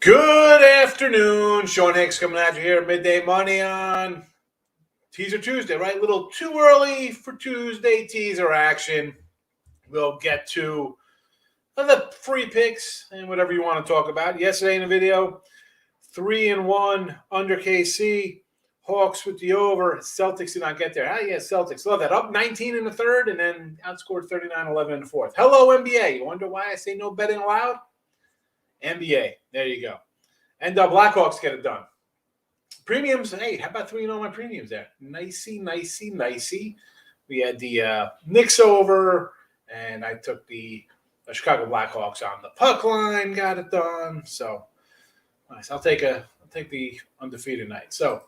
Good afternoon. Sean Hicks coming at you here at Midday Money on Teaser Tuesday, right? A little too early for Tuesday teaser action. We'll get to the free picks and whatever you want to talk about. Yesterday in the video, 3-1 under KC. Hawks with the over. Celtics did not get there. Yeah, Celtics. Love that. Up 19 in the third and then outscored 39-11 in the fourth. Hello, NBA. You wonder why I say no betting allowed? NBA. There you go. And Blackhawks get it done. Premiums, hey, how about 3-0 my premiums there? Nicey. We had the Knicks over, and I took the Chicago Blackhawks on the puck line, got it done. So nice. I'll take the undefeated night. So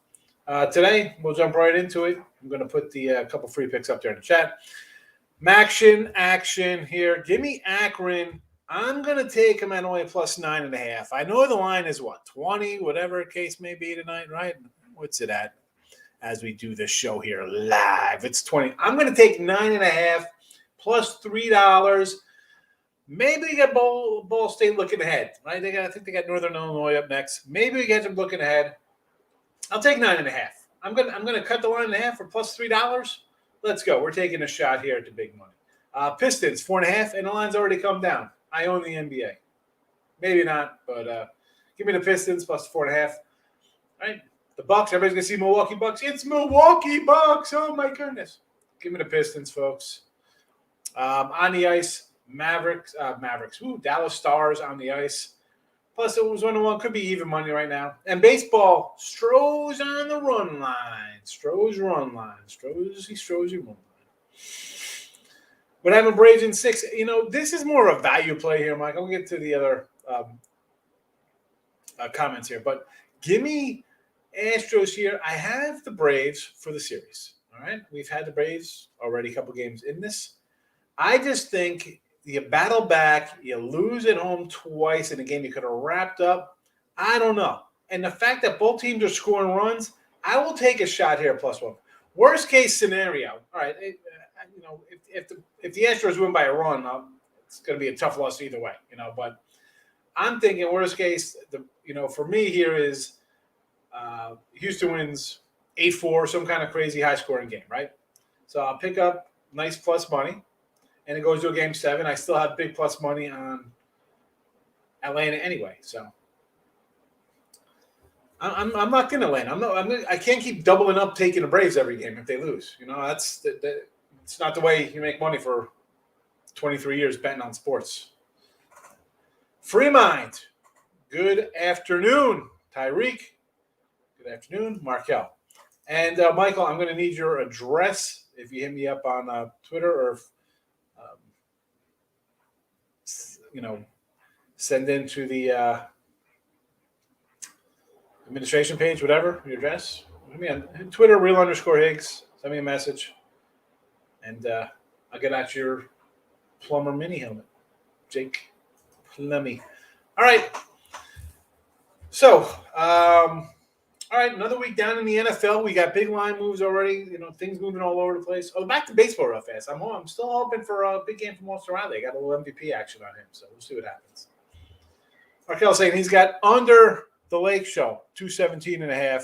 today we'll jump right into it. I'm going to put the couple free picks up there in the chat. Action here. Give me Akron. I'm going to take him at only plus 9.5. I know the line is 20, whatever the case may be tonight, right? What's it at as we do this show here live? It's 20. I'm going to take 9.5 plus $3. Maybe we get Ball State looking ahead, right? I think they got Northern Illinois up next. Maybe we get them looking ahead. I'll take 9.5. I'm going to cut the line in half for plus $3. Let's go. We're taking a shot here at the big money. Pistons 4.5, and the line's already come down. I own the NBA. Maybe not, but give me the Pistons plus 4.5. All right. The Bucks. Everybody's going to see Milwaukee Bucks. It's Milwaukee Bucks. Oh, my goodness. Give me the Pistons, folks. On the ice, Mavericks. Ooh, Dallas Stars on the ice. Plus, it was 1-1. Could be even money right now. And baseball, Stroh's on the run line. Stroh's run line. Stroh's run line. But having Braves in 6, this is more of a value play here, Mike. I'll get to the other comments here. But give me Astros here. I have the Braves for the series. All right? We've had the Braves already a couple games in this. I just think you battle back, you lose at home twice in a game you could have wrapped up. I don't know. And the fact that both teams are scoring runs, I will take a shot here plus 1. Worst case scenario, all right, if the Astros win by a run, it's going to be a tough loss either way, But I'm thinking worst case, for me here is Houston wins 8-4, some kind of crazy high-scoring game, right? So I'll pick up nice plus money, and it goes to a game 7. I still have big plus money on Atlanta anyway, so I'm locked in Atlanta. I can't keep doubling up taking the Braves every game if they lose. It's not the way you make money for 23 years betting on sports. Free Mind. Good afternoon, Tyreek. Good afternoon, Markel. And Michael, I'm going to need your address if you hit me up on Twitter or send into the administration page, whatever, your address. Hit me on Twitter, real_Higgs. Send me a message. And I'll get out your plumber mini helmet. Jake Plummy. All right. So, all right, another week down in the NFL. We got big line moves already. Things moving all over the place. Oh, back to baseball real fast. I'm still hoping for a big game from Austin Riley. I got a little MVP action on him, so we'll see what happens. Markel saying he's got under the Lake Show, 217.5.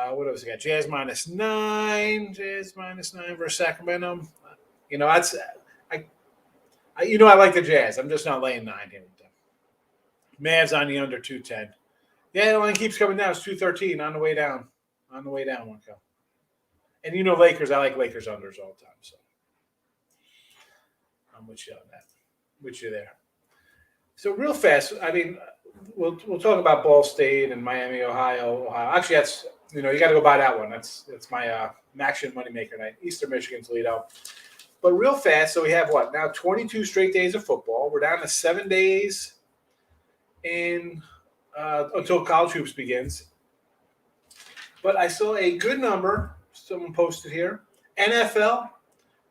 What else we got? Jazz -9. Jazz -9 versus Sacramento. That's I like the Jazz. I'm just not laying 9 here with them. Mavs on the under 210. Yeah, the line keeps coming down. It's 213 on the way down. Markel. And Lakers. I like Lakers unders all the time. So I'm with you on that. With you there. So real fast, we'll talk about Ball State and Miami, Ohio. Actually, that's you got to go buy that one. That's my action moneymaker night. Eastern Michigan, Toledo. But real fast, so we have now 22 straight days of football. We're down to 7 days until college hoops begins. But I saw a good number. Someone posted here. NFL,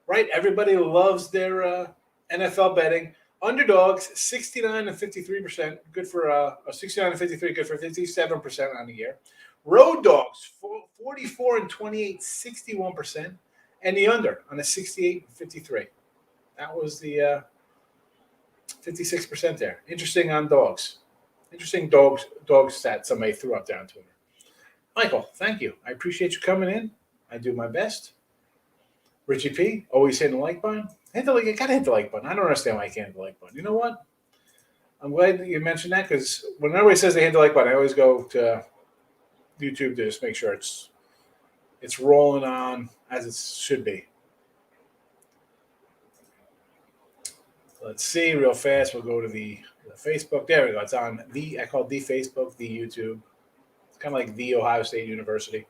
right? Everybody loves their NFL betting. Underdogs, 69 and 53%, good for 69 and 53, good for 57% on the year. Road dogs, 44 and 28, 61%, and the under on a 68 and 53. That was the 56% there. Interesting on dogs. Interesting dog stat somebody threw up there on Twitter. Michael, thank you. I appreciate you coming in. I do my best. Richie P, always hitting the like button. I gotta hit the like button. I don't understand why I can't hit the like button. You know what? I'm glad that you mentioned that because when everybody says they hit the like button, I always go to YouTube to just make sure it's rolling on as it should be. Let's see real fast. We'll go to the Facebook. There we go. It's on I call it the Facebook, the YouTube. It's kind of like the Ohio State University.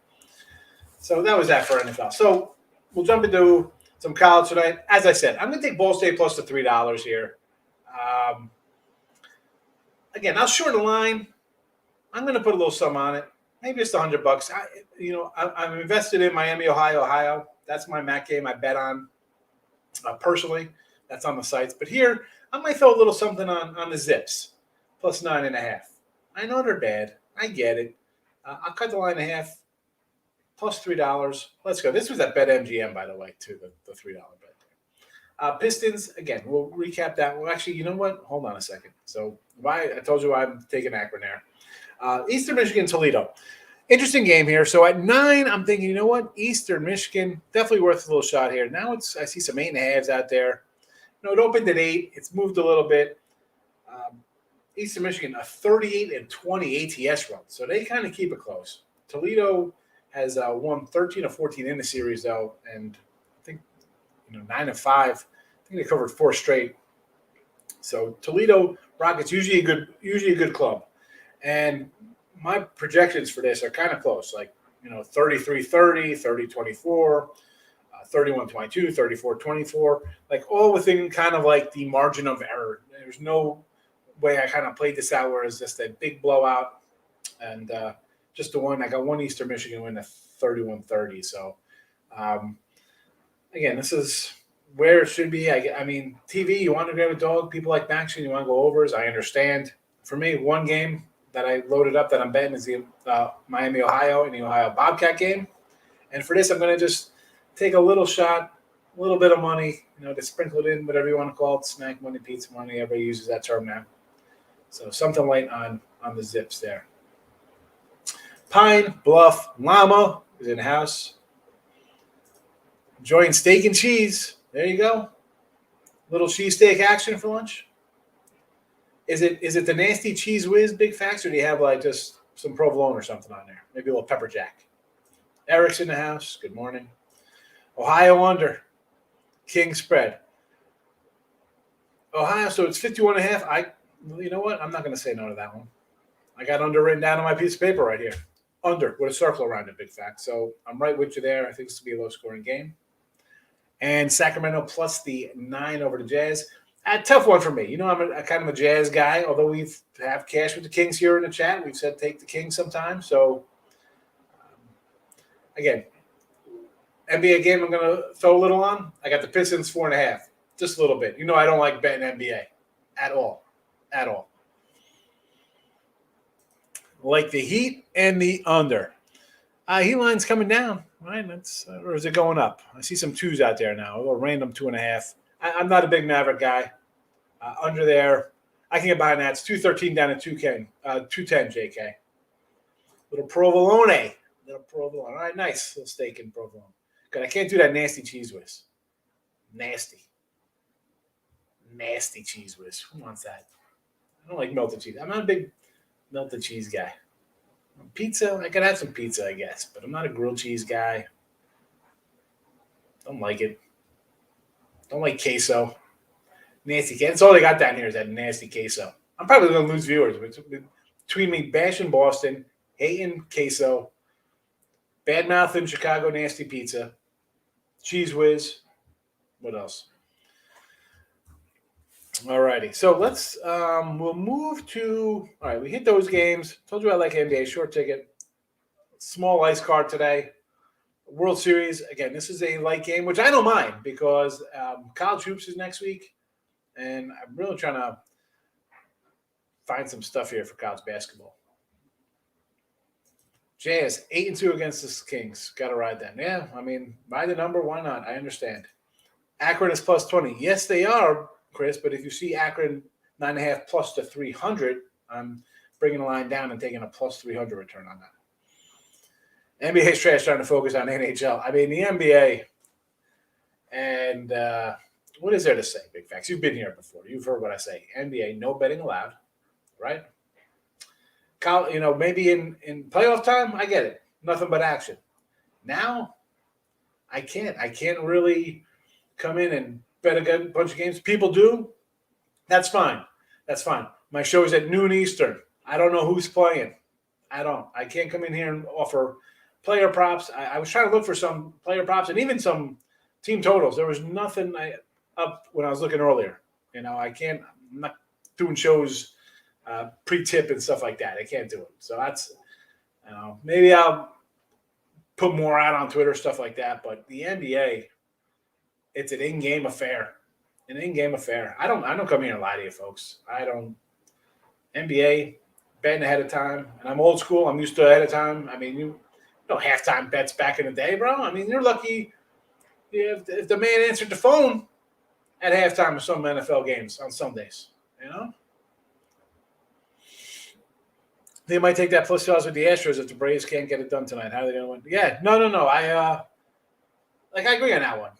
So that was that for NFL. So we'll jump into some college tonight. As I said, I'm going to take Ball State plus the $3 here. Again, I'll short a line. I'm going to put a little sum on it. Maybe just $100. I'm invested in Miami, Ohio. That's my MAC game I bet on personally. That's on the sites. But here, I might throw a little something on the Zips, plus 9.5. I know they're bad. I get it. I'll cut the line in half, plus $3. Let's go. This was at BetMGM, by the way, too, the $3 bet. Pistons, again, we'll recap that. Well, actually, you know what? Hold on a second. So I told you I'm taking Akron there. Eastern Michigan, Toledo. Interesting game here. So at 9, I'm thinking, you know what? Eastern Michigan, definitely worth a little shot here. Now I see some 8.5s out there. It opened at 8. It's moved a little bit. Eastern Michigan, a 38-20 ATS run. So they kind of keep it close. Toledo has won 13 of 14 in the series, though. And I think, 9 of 5. I think they covered 4 straight. So Toledo Rockets, usually a good club. And my projections for this are kind of close, like, 33-30, 30-24. 31-22, 34-24, like all within kind of like the margin of error. There's no way I kind of played this out where it's just a big blowout and just the one. I got one Eastern Michigan win at 31-30. So, again, this is where it should be. I mean, TV, you want to grab a dog. People like Max, you want to go overs. I understand. For me, one game that I loaded up that I'm betting is the Miami, Ohio, and the Ohio Bobcat game. And for this, I'm going to just take a little shot, a little bit of money, to sprinkle it in, whatever you want to call it, snack money, pizza money, everybody uses that term now. So something light on the Zips there. Pine Bluff Llama is in the house. Enjoying steak and cheese. There you go. Little cheesesteak action for lunch. Is it the nasty cheese whiz big facts, or do you have like just some provolone or something on there? Maybe a little pepper jack. Eric's in the house. Good morning. Ohio under. King spread. Ohio, so it's 51.5. You know what? I'm not going to say no to that one. I got under written down on my piece of paper right here. Under with a circle around it, big fact. So I'm right with you there. I think this will be a low-scoring game. And Sacramento plus the 9 over the Jazz. A tough one for me. I'm a kind of a Jazz guy, although we've have cash with the Kings here in the chat. We've said take the Kings sometimes. So, again, NBA game I'm going to throw a little on. I got the Pistons 4.5. Just a little bit. I don't like betting NBA at all. At all. Like the Heat and the under. Heat line's coming down, right? Or is it going up? I see some 2s out there now. A little random 2.5. I'm not a big Maverick guy. Under there, I can get behind that. It's 213 down to 210, JK. Little provolone. All right, nice. Little steak and provolone. Good. I can't do that nasty cheese whiz. Nasty cheese whiz. Who wants that? I don't like melted cheese. I'm not a big melted cheese guy. Pizza, I could have some pizza, I guess, but I'm not a grilled cheese guy. Don't like it. Don't like queso. Nasty queso. That's all they got down here is that nasty queso. I'm probably going to lose viewers. Between me bashing Boston, hating queso, bad mouth in Chicago, nasty pizza, cheese whiz. What else? All righty. So we'll move to, all right, we hit those games. Told you I like NBA short ticket. Small ice card today. World Series. Again, this is a light game, which I don't mind because college hoops is next week. And I'm really trying to find some stuff here for college basketball. Jazz, 8-2 against the Kings. Got to ride that. Yeah, I mean, by the number, why not? I understand. Akron is plus 20. Yes, they are, Chris, but if you see Akron 9.5 plus to 300. I'm bringing the line down and taking a plus 300 return on that. NBA's trash, trying to focus on NHL. I mean, the NBA, and what is there to say, Big Facts? You've been here before. You've heard what I say. NBA, no betting allowed, right? Maybe in playoff time, I get it. Nothing but action. Now, I can't. I can't really come in and bet a bunch of games. People do. That's fine. That's fine. My show is at noon Eastern. I don't know who's playing. I can't come in here and offer player props. I was trying to look for some player props and even some team totals. There was nothing up when I was looking earlier. I'm not doing shows pre-tip and stuff like that. I can't do it. So that's, maybe I'll put more out on Twitter, stuff like that. But the NBA, it's an in-game affair. An in-game affair. I don't come here and lie to you, folks. I don't. NBA, betting ahead of time. And I'm old school. I'm used to ahead of time. I mean, halftime bets back in the day, bro. I mean, you're lucky if the man answered the phone at halftime of some NFL games on Sundays, They might take that plus odds with the Astros if the Braves can't get it done tonight. How are they going to win? Yeah, no. I agree on that one.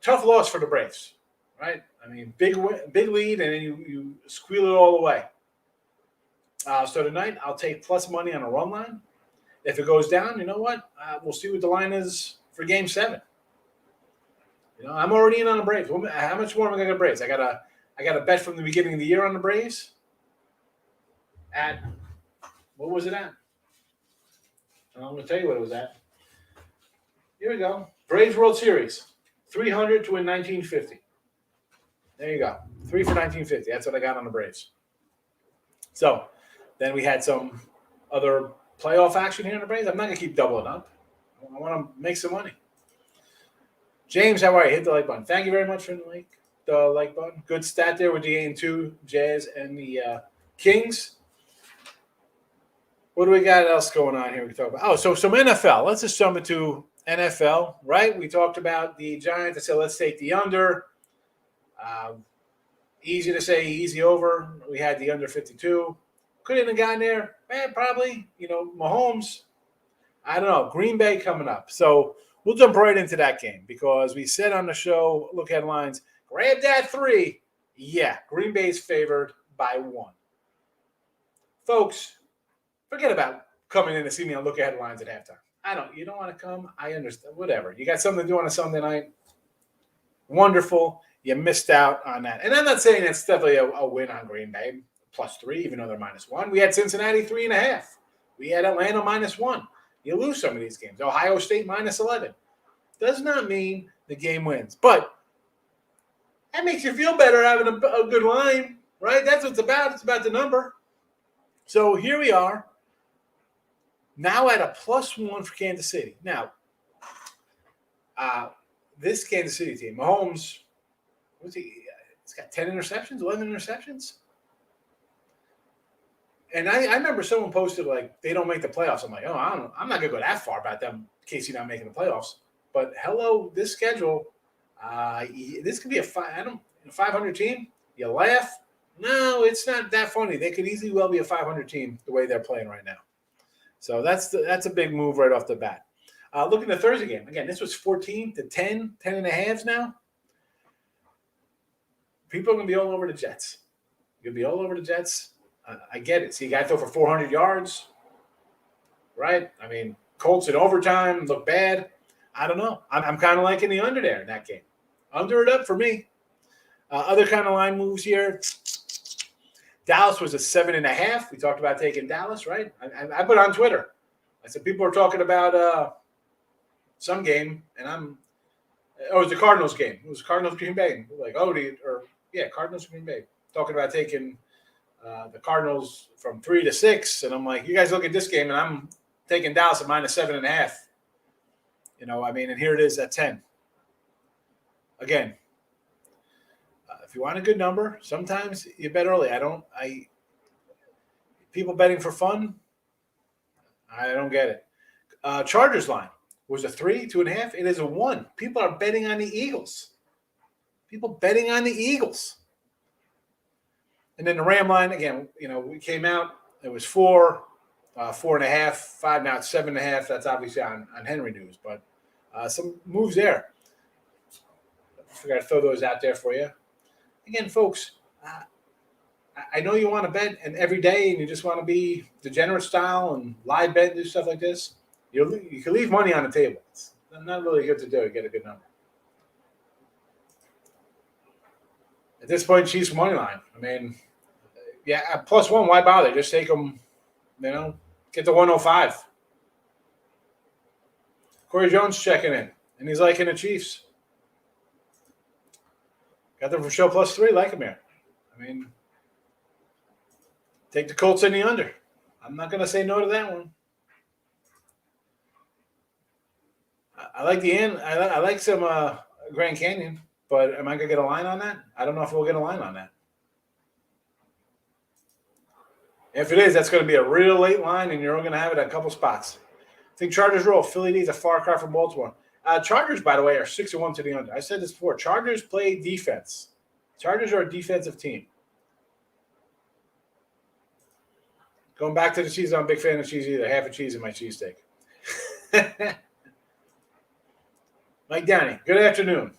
Tough loss for the Braves, right? I mean, big lead, and then you squeal it all away. So tonight, I'll take plus money on a run line. If it goes down, you know what? We'll see what the line is for Game 7. I'm already in on the Braves. How much more am I going to get Braves? I got a bet from the beginning of the year on the Braves. At what was it at? I'm going to tell you what it was at. Here we go. Braves World Series, 300 to win 1950. There you go. 3 for 1950. That's what I got on the Braves. So then we had some other playoff action here in the Braves. I'm not going to keep doubling up. I want to make some money. James, how are you? Hit the like button. Thank you very much for the like button. Good stat there with the 8-2 Jazz and the Kings. What do we got else going on here? We can talk about. So some NFL. Let's just jump into NFL, right? We talked about the Giants. I said let's take the under. Easy to say, easy over. We had the under 52. Couldn't have gotten there. Probably. Mahomes. I don't know. Green Bay coming up. So we'll jump right into that game because we said on the show, look headlines, grab that 3. Yeah, Green Bay's favored by 1. Folks, forget about coming in to see me on Look at Headlines at halftime. You don't want to come? I understand. Whatever. You got something to do on a Sunday night? Wonderful. You missed out on that. And I'm not saying it's definitely a win on Green Bay, +3, even though they're -1. We had Cincinnati 3.5. We had Atlanta -1. You lose some of these games. Ohio State -11. Does not mean the game wins. But that makes you feel better having a good line, right? That's what it's about. It's about the number. So here we are. Now at a +1 for Kansas City. Now, this Kansas City team, Mahomes, he's got 10 interceptions, 11 interceptions. And I remember someone posted, they don't make the playoffs. I'm like, I'm not going to go that far about them, KC not making the playoffs. But hello, this schedule, this could be a 500 team. You laugh. No, it's not that funny. They could easily well be a 500 team the way they're playing right now. So that's a big move right off the bat. Looking at the Thursday game. Again, this was 14 to 10 and a halves now. People are going to be all over the Jets. You'll be all over the Jets. I get it. See a guy throw for 400 yards, right? I mean, Colts in overtime look bad. I don't know. I'm kind of liking the under there in that game. Under it up for me. Other kind of line moves here. Dallas was a 7.5. We talked about taking Dallas, right? I put on Twitter. I said people are talking about some game, and it was the Cardinals game. It was Cardinals Green Bay. Cardinals Green Bay. Talking about taking the Cardinals from 3 to 6, and I'm like, you guys look at this game, and I'm taking Dallas at -7.5. And here it is at 10. Again, if you want a good number, sometimes you bet early. People betting for fun, I don't get it. Chargers line was a 3, 2.5. It is a 1. People are betting on the Eagles. And then the Ram line, again, we came out, it was 4, 4.5, 5, now it's 7.5. That's obviously on Henry News, but some moves there. I figured I'd throw those out there for you. Again, folks, I know you want to bet and every day and you just want to be degenerate style and live bet and do stuff like this. You can leave money on the table. It's not really good to do. You get a good number. At this point, Chiefs money line. I mean, yeah, +1. Why bother? Just take them. Get the 105. Corey Jones checking in, and he's liking the Chiefs. Got them for show +3. Like him here. I mean, take the Colts in the under. I'm not going to say no to that one. I like the end. I like some Grand Canyon, but am I going to get a line on that? I don't know if we'll get a line on that. If it is, that's going to be a real late line, and you're only going to have it at a couple spots. I think Chargers roll. Philly needs a far cry from Baltimore. Chargers, by the way, are 6-1 to the under. I said this before. Chargers play defense. Chargers are a defensive team. Going back to the cheese, I'm a big fan of cheese either. Half a cheese in my cheesesteak. Mike Downey, good afternoon.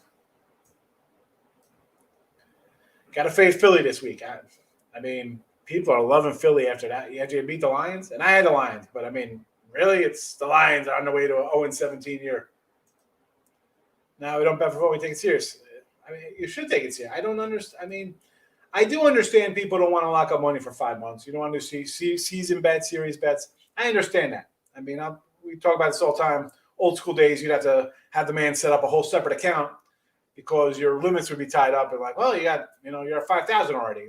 Got to face Philly this week. I mean, people are loving Philly after that. You beat the Lions, and I had the Lions, but I mean, really, it's the Lions on the way to an 0-17 year. Now we don't bet for what we take it serious. I mean, you should take it serious. I don't understand. I mean, I do understand people don't want to lock up money for 5 months. You don't want to see season bets, series bets. I understand that. I mean, we talk about this all the time. Old school days, you'd have to have the man set up a whole separate account because your limits would be tied up. And like, well, you're at 5,000 already.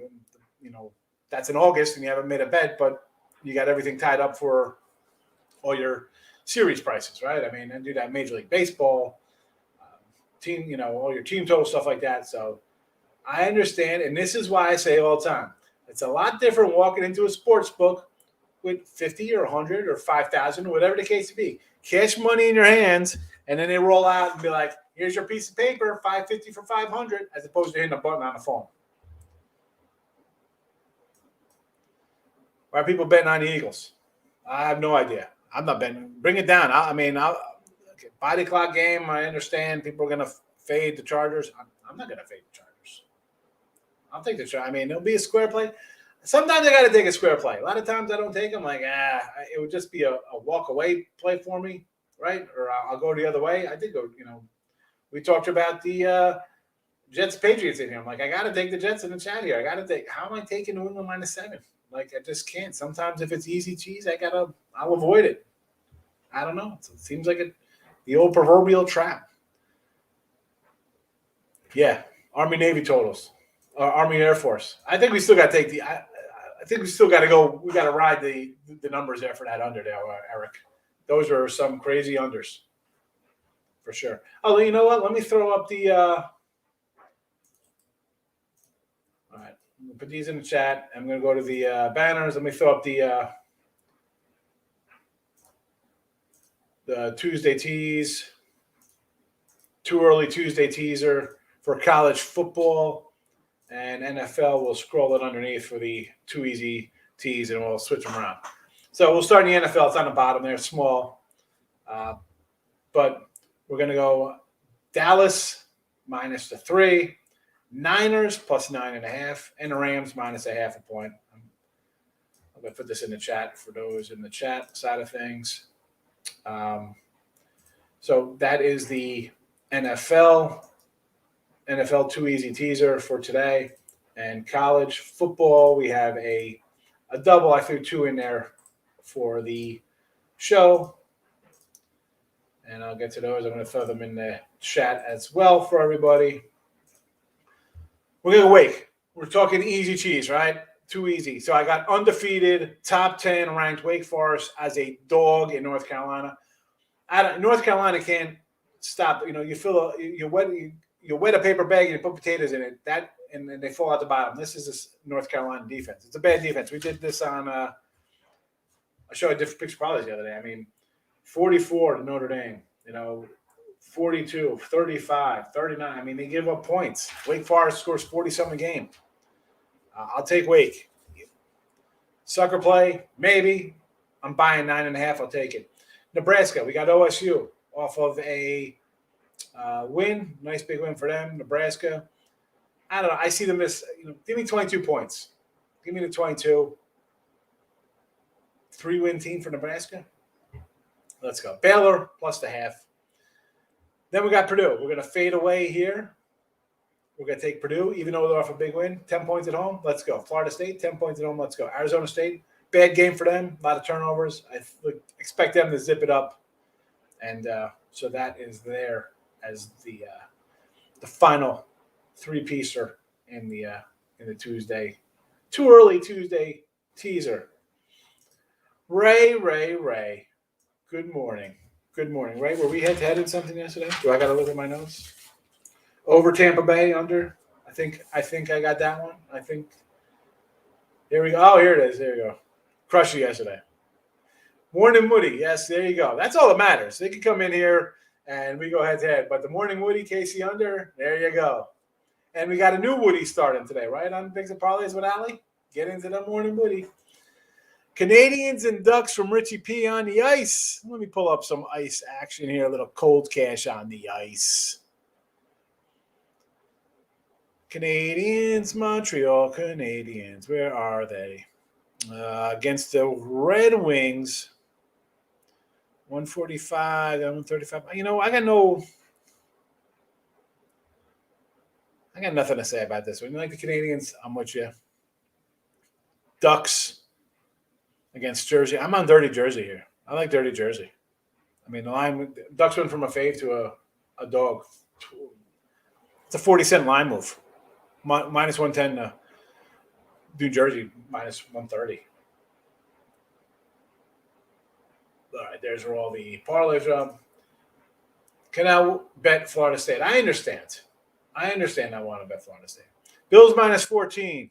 That's in August and you haven't made a bet, but you got everything tied up for all your series prices, right? I mean, and do that Major League Baseball, team, all your team total stuff like that. So I understand, and this is why I say all the time, it's a lot different walking into a sports book with 50 or 100 or 5,000 or whatever the case may be. Cash money in your hands, and then they roll out and be like, here's your piece of paper, $550 for 500, as opposed to hitting a button on the phone. Why are people betting on the Eagles? I have no idea. I'm not betting. Bring it down. Body clock game, I understand people are going to fade the Chargers. I'm not going to fade the Chargers. I'll take the Chargers. I mean, it'll be a square play. Sometimes I got to take a square play. A lot of times I don't take them. Like, it would just be a walk away play for me, right? Or I'll go the other way. I did go, we talked about the Jets Patriots in here. I'm like, I got to take the Jets in the chat here. How am I taking New England -7? Like, I just can't. Sometimes if it's easy cheese, I'll avoid it. I don't know. It seems like the old proverbial trap. Yeah, Army Navy totals, Army Air Force. I think we still got to take I think we still got to go. We got to ride the numbers there for that under there, Eric. Those are some crazy unders, for sure. Oh, you know what? Let me throw up the. All right, we'll put these in the chat. I'm going to go to the banners. Let me throw up the Tuesday tease. Too early Tuesday teaser for college football. And NFL, we'll scroll it underneath for the too easy tees, and we'll switch them around. So we'll start in the NFL. It's on the bottom there, small. But we're going to go Dallas -3, Niners +9.5, and the Rams -0.5 point. I'm going to put this in the chat for those in the chat side of things. So that is the NFL too easy teaser for today. And college football, we have a double. I threw 2 in there for the show. And I'll get to those. I'm going to throw them in the chat as well for everybody. We're going to wake. We're talking easy cheese, right? Too easy. So I got undefeated, top 10 ranked Wake Forest as a dog in North Carolina. North Carolina can't stop. You wet a paper bag and you put potatoes in it. And then they fall out the bottom. This is this North Carolina defense. It's a bad defense. We did this on I showed a different picture probably the other day. I mean, 44 to Notre Dame, 42, 35, 39. I mean, they give up points. Wake Forest scores 40-something a game. I'll take Wake. Sucker play, maybe. I'm buying 9.5. I'll take it. Nebraska, we got OSU off of a win. Nice big win for them. Nebraska. I don't know. I see them as, give me 22 points. Give me the 22. 3-win team for Nebraska. Let's go. Baylor plus the half. Then we got Purdue. We're going to fade away here. We're going to take Purdue, even though they're off a big win. 10 points at home. Let's go. Florida State, 10 points at home. Let's go. Arizona State, bad game for them. A lot of turnovers. I expect them to zip it up. And so that is there as the final three-piecer in the Tuesday. Too early Tuesday teaser. Ray. Good morning. Ray, were we head-to-head in something yesterday? Do I got to look at my notes? Over Tampa Bay, under. I think I got that one. I think. Here we go. Oh, here it is. There you go. Crushed you yesterday. Morning Woody. Yes, there you go. That's all that matters. They can come in here and we go head-to-head. But the Morning Woody, Casey under, there you go. And we got a new Woody starting today, right? On Picks and Parlays with Ali. Get into the Morning Woody. Canadians and Ducks from Richie P on the ice. Let me pull up some ice action here. A little cold cash on the ice. Canadians, Montreal Canadiens. Where are they? Against the Red Wings. 145, 135. I got nothing to say about this one. You like the Canadians? I'm with you. Ducks against Jersey. I'm on dirty Jersey here. I like dirty Jersey. I mean, the line Ducks went from a fave to a dog. It's a 40-cent line move. Minus 110 New Jersey, minus 130. All right, there's where all the parlays from. Can I bet Florida State? I understand. I want to bet Florida State. Bills minus 14.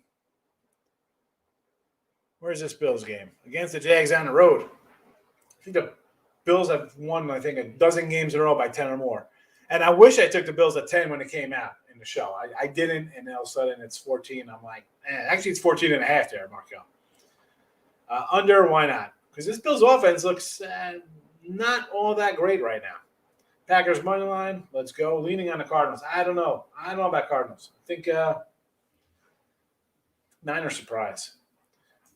Where's this Bills game? Against the Jags on the road. I think the Bills have won, a dozen games in a row by 10 or more. And I wish I took the Bills at 10 when it came out in the show. I didn't, and all of a sudden it's 14. I'm like, actually it's 14 and a half there, Marco. Under, why not? Because this Bills offense looks not all that great right now. Packers money line, let's go. Leaning on the Cardinals. I don't know about Cardinals. I think Niners surprise.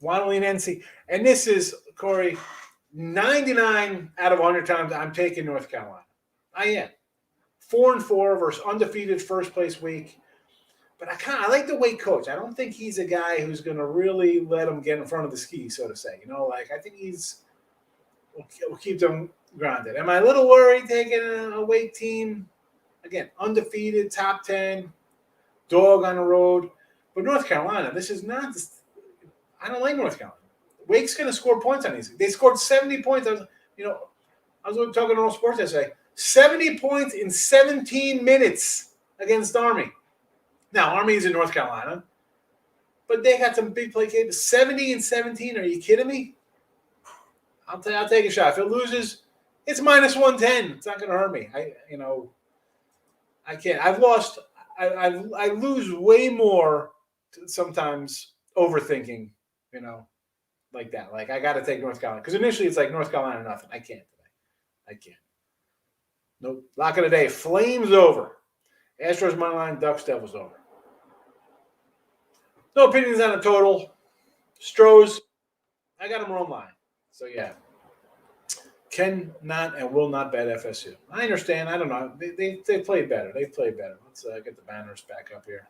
Want to lean NC. And this is, Corey, 99 out of 100 times I'm taking North Carolina. I am. 4-4 versus undefeated first place week. But I like the Wake coach. I don't think he's a guy who's going to really let him get in front of the ski, so to say. I think will keep them grounded. Am I a little worried taking a Wake team? Again, undefeated, top 10, dog on the road. But North Carolina, this is not – I don't like North Carolina. Wake's going to score points on these. They scored 70 points. I was talking to all sports yesterday. 70 points in 17 minutes against Army. Now, Army's in North Carolina, but they got some big play capability. 70 and 17. Are you kidding me? I'll take a shot. If it loses, it's minus 110. It's not going to hurt me. I can't. I've lost. I lose way more sometimes overthinking. Like that. Like I got to take North Carolina because initially it's like North Carolina nothing. I can't today. I can't. Nope. Lock of the day. Flames over. Astros money line. Ducks Devils over. No opinions on the total. Stros. I got them wrong line. So yeah. Cannot and will not bet FSU. I understand. I don't know. They played better. They played better. Let's get the banners back up here.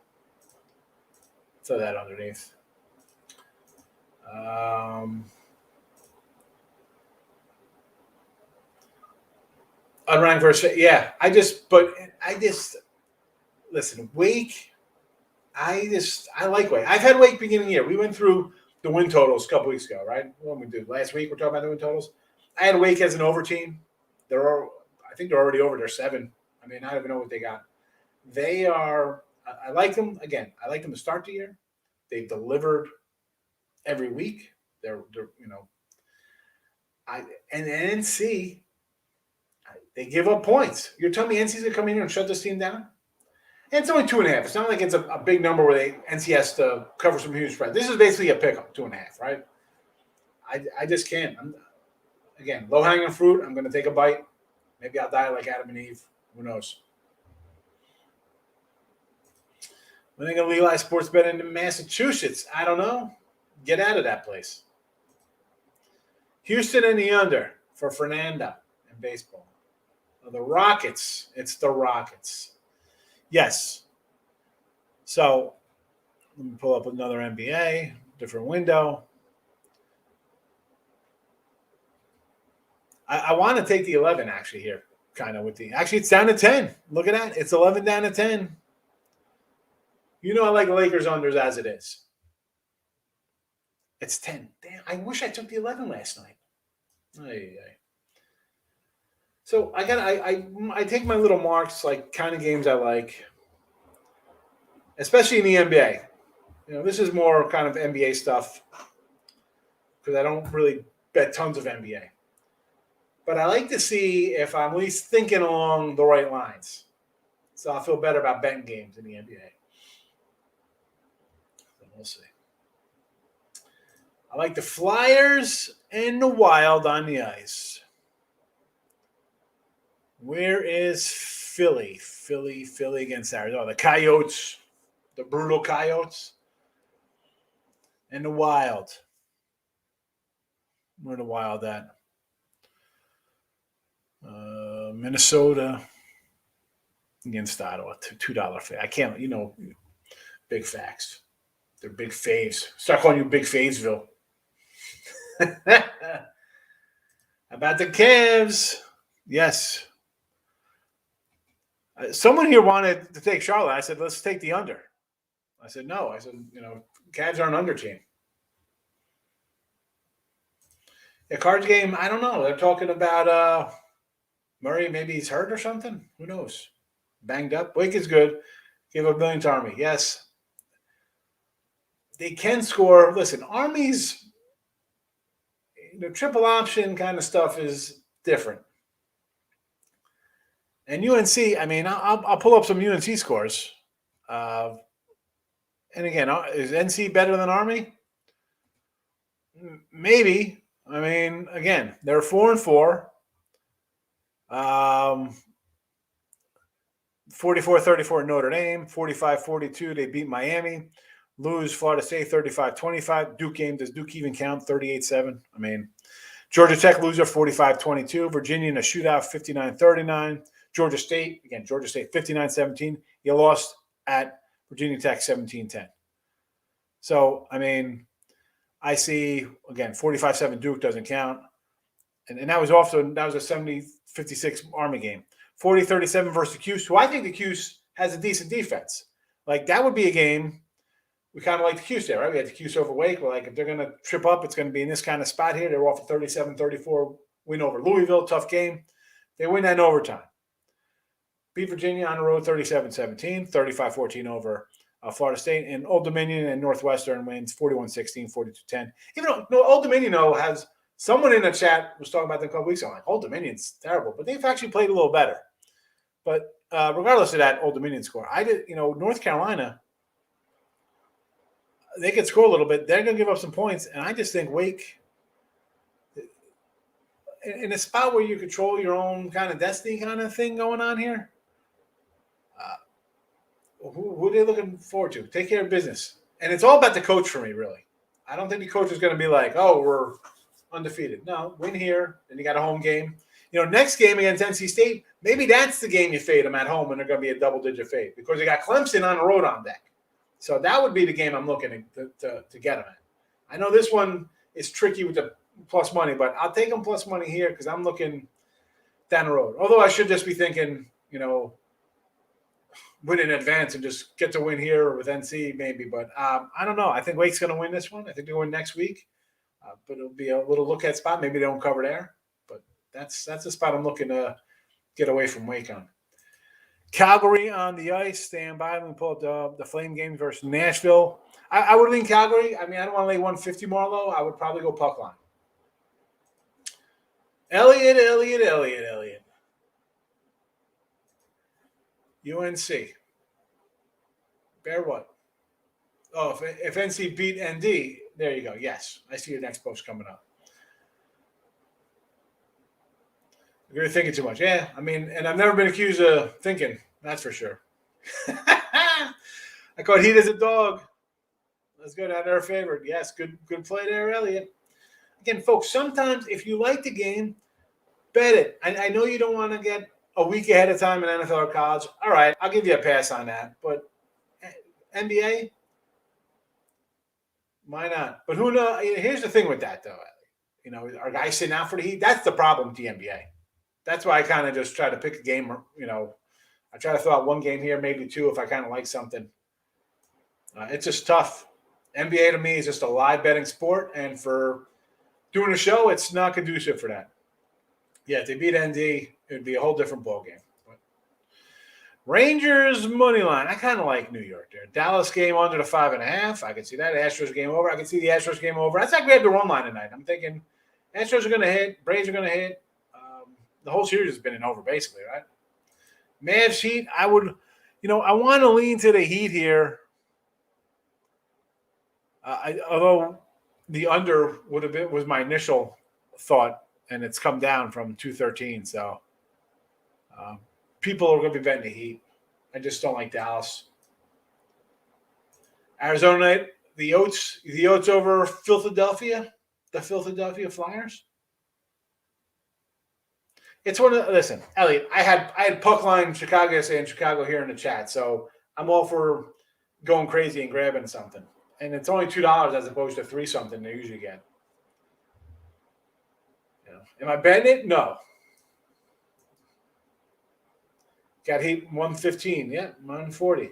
Throw that underneath. Unranked versus listen, Wake. I like Wake. I've had Wake beginning of the year. We went through the win totals a couple weeks ago, right? What we did last week, we're talking about the win totals. I had Wake as an over team. I think they're already over. They're 7. I mean, I don't even know what they got. They are. I like them again. I like them to start the year. They've delivered every week. They're and NC. They give up points. You're telling me NC's going to come in here and shut this team down? And it's only 2.5. It's not like it's a big number where NC has to cover some huge spread. This is basically a pickup, 2.5, right? I just can't. Again, low hanging fruit. I'm going to take a bite. Maybe I'll die like Adam and Eve. Who knows? When they going to legalize sports betting in Massachusetts? I don't know. Get out of that place. Houston and the under for Fernando in baseball. The Rockets. It's the Rockets. Yes. So let me pull up another NBA, different window. I want to take the 11 actually here, kind of with the. Actually, it's down to 10. Look at that. It's 11 down to 10. You know I like Lakers unders as it is. It's 10. Damn, I wish I took the 11 last night. So I take my little marks, like kind of games I like, especially in the NBA. You know, this is more kind of NBA stuff because I don't really bet tons of NBA. But I like to see if I'm at least thinking along the right lines. So I'll feel better about betting games in the NBA. So we'll see. I like the Flyers and the Wild on the ice. Where is Philly? Philly against Arizona. The Coyotes, the brutal Coyotes, and the Wild. Where the Wild at? Minnesota against Ottawa. $2 fee. I can't, big facts. They're big faves. Start calling you Big Favesville. About the Cavs. Yes. Someone here wanted to take Charlotte. I said, let's take the under. I said, no. I said, Cavs are an under team. The Cards game, I don't know. They're talking about Murray. Maybe he's hurt or something. Who knows? Banged up. Wake is good. Give a million to Army. Yes. They can score. Listen, Army's triple option kind of stuff is different. And UNC, I mean, I'll pull up some UNC scores. And again, is NC better than Army? Maybe. I mean, again, they're 4-4. 44-34 Notre Dame. 45-42, they beat Miami. Lose Florida State 35-25. Duke game, does Duke even count? 38-7. I mean, Georgia Tech loser 45-22. Virginia in a shootout 59-39. Georgia State 59-17. You lost at Virginia Tech 17-10. So, I mean, I see, again, 45-7 Duke doesn't count. And that was a 70-56 Army game. 40-37 versus the Cuse, who I think the Cuse has a decent defense. Like, that would be a game. We kind of like the Cuse there, right? We had the Cuse over Wake. We're like, if they're going to trip up, it's going to be in this kind of spot here. They're off a 37-34 win over Louisville. Tough game. They win that in overtime. Beat Virginia on the road 37-17, 35-14 over Florida State. And Old Dominion and Northwestern wins 41-16, 42-10. Even though Old Dominion, has someone in the chat was talking about them a couple weeks ago. Like, Old Dominion's terrible, but they've actually played a little better. But regardless of that Old Dominion score, North Carolina, they could score a little bit. They're going to give up some points. And I just think Wake, in a spot where you control your own kind of destiny kind of thing going on here, who are they looking forward to? Take care of business. And it's all about the coach for me, really. I don't think the coach is going to be like, oh, we're undefeated. No, win here, then you got a home game. Next game against NC State, maybe that's the game you fade them at home and they're going to be a double-digit fade because you got Clemson on the road on deck. So that would be the game I'm looking to get them at. I know this one is tricky with the plus money, but I'll take them plus money here because I'm looking down the road. Although I should just be thinking, win in advance and just get to win here with NC maybe. But I don't know. I think Wake's going to win this one. I think they'll win next week. But it'll be a little look-at spot. Maybe they don't cover there. But that's the spot I'm looking to get away from Wake on. Calgary on the ice. Stand by. Let me pull up the Flame game versus Nashville. I would lean Calgary. I mean, I don't want to lay 150 more low. I would probably go puck line. Elliott. UNC. Bear what? Oh, if NC beat ND, there you go. Yes, I see your next post coming up. You're thinking too much. Yeah, I mean, and I've never been accused of thinking. That's for sure. I caught heat as a dog. Let's go down our favorite. Yes, good play there, Elliot. Again, folks, sometimes if you like the game, bet it. I know you don't want to get a week ahead of time in NFL or college. All right, I'll give you a pass on that. But NBA, why not? But who knows? Here's the thing with that, though. Are guys sitting out for the Heat? That's the problem with the NBA. That's why I kind of just try to pick a game. I try to throw out one game here, maybe two if I kind of like something. It's just tough. NBA to me is just a live betting sport, and for doing a show, it's not conducive for that. Yeah, if they beat ND, it would be a whole different ballgame. Rangers money line. I kind of like New York there. Dallas game under the 5.5. I can see that. Astros game over. I can see the Astros game over. That's like we had the run line tonight. I'm thinking Astros are going to hit. Braves are going to hit. The whole series has been an over, basically, right? Mavs Heat. I would, I want to lean to the Heat here. Although the under was my initial thought, and it's come down from 213. So people are going to be betting the Heat. I just don't like Dallas. Arizona night, the Oats over Philadelphia, the Philadelphia Flyers. It's listen, Elliot, I had puck line Chicago saying Chicago here in the chat, so I'm all for going crazy and grabbing something. And it's only $2 as opposed to $3 something they usually get. Am I betting it? No. Got Heat 115. Yeah, 140.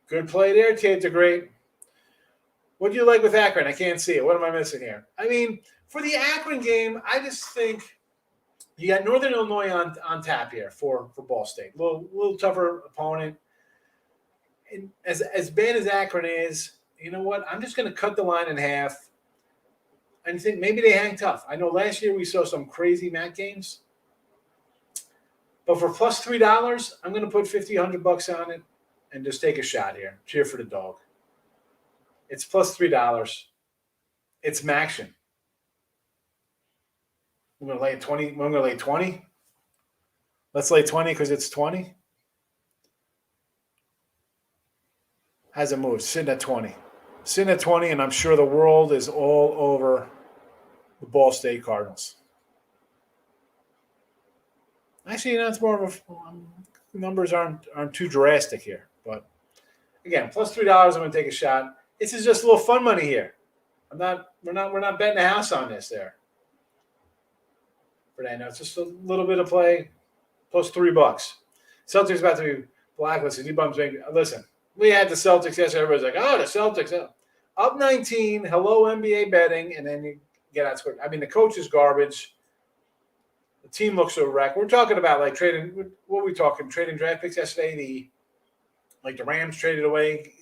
Good play there. Tates are great. What do you like with Akron? I can't see it. What am I missing here? I mean, for the Akron game, I just think you got Northern Illinois on tap here for Ball State. A little tougher opponent. And as bad as Akron is, you know what? I'm just going to cut the line in half and think maybe they hang tough. I know last year we saw some crazy MAC games. But for plus $3, I'm going to put $50-$100 on it and just take a shot here. Cheer for the dog. It's plus $3. It's Maction. I'm going to lay 20. I'm going to lay 20. Let's lay 20 because it's 20. Hasn't moved. Sitting at 20. Sitting at 20, and I'm sure the world is all over the Ball State Cardinals. Actually, it's more of a numbers aren't too drastic here. But again, plus $3, I'm going to take a shot. This is just a little fun money here. We're not betting a house on this there. But I know it's just a little bit of play, plus $3. Celtics about to be blacklisted. Listen, we had the Celtics yesterday. Everybody's like, oh, the Celtics up 19. Hello, NBA betting, and then you get outscored. I mean, the coach is garbage. The team looks a wreck. We're talking about like trading. What are we talking? Trading draft picks yesterday. The Rams traded away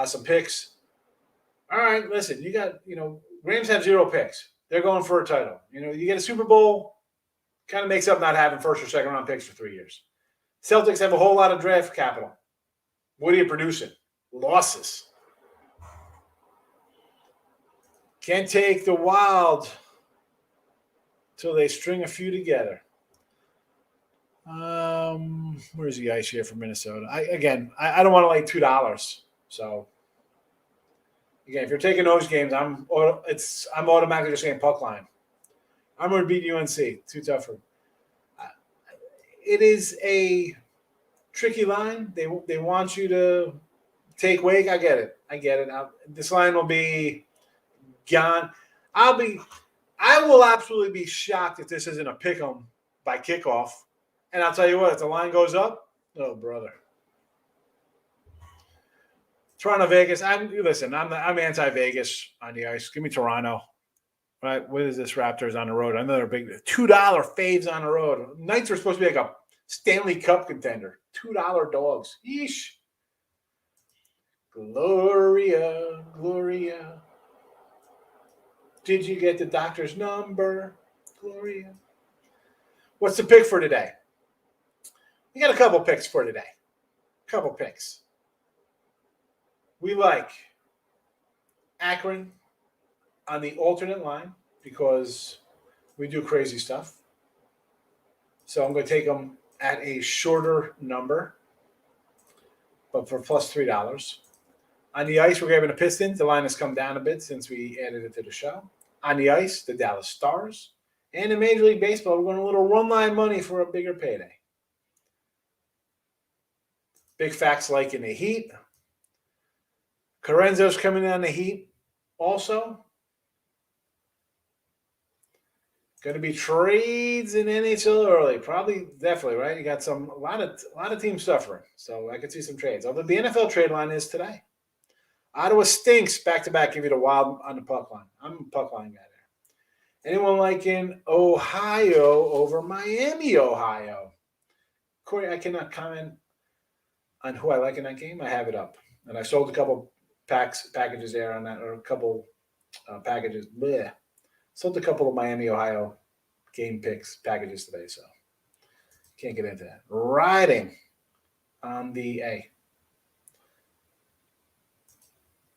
some picks. All right, listen. You got Rams have 0 picks. They're going for a title. You get a Super Bowl. Kind of makes up not having first or second round picks for 3 years. Celtics have a whole lot of draft capital. What are you producing? Losses. Can't take the Wild till they string a few together. Where's the ice here for Minnesota? I don't want to lay $2. So again, if you're taking those games, I'm automatically just saying puck line. I'm going to beat UNC. Too tough for. It is a tricky line. They want you to take Wake. I get it. This line will be gone. I will absolutely be shocked if this isn't a pick 'em by kickoff. And I'll tell you what, if the line goes up, oh brother. Toronto, Vegas. I'm anti-Vegas on the ice. Give me Toronto. Right? What is this? Raptors on the road. Another big $2 faves on the road. Knights are supposed to be like a Stanley Cup contender. $2 dogs. Yeesh. Gloria. Did you get the doctor's number? Gloria. What's the pick for today? We got a couple picks for today. Couple picks. We like Akron on the alternate line because we do crazy stuff. So I'm going to take them at a shorter number, but for plus $3. On the ice, we're grabbing the Pistons. The line has come down a bit since we added it to the show. On the ice, the Dallas Stars. And in Major League Baseball, we're going a little one-line money for a bigger payday. Big facts like in the Heat. Carranzo's coming on the Heat also. Going to be trades in NHL early, probably, definitely, right? You got a lot of teams suffering, so I could see some trades. Although the NFL trade line is today. Ottawa stinks back to back. Give you the wild on the puck line. I'm a puck line guy there. Anyone liking Ohio over Miami, Ohio? Corey, I cannot comment on who I like in that game. I have it up, and I sold a couple packages there on that, or a couple packages. Bleh. Sold a couple of Miami, Ohio game picks packages today, so can't get into that. Riding on the A.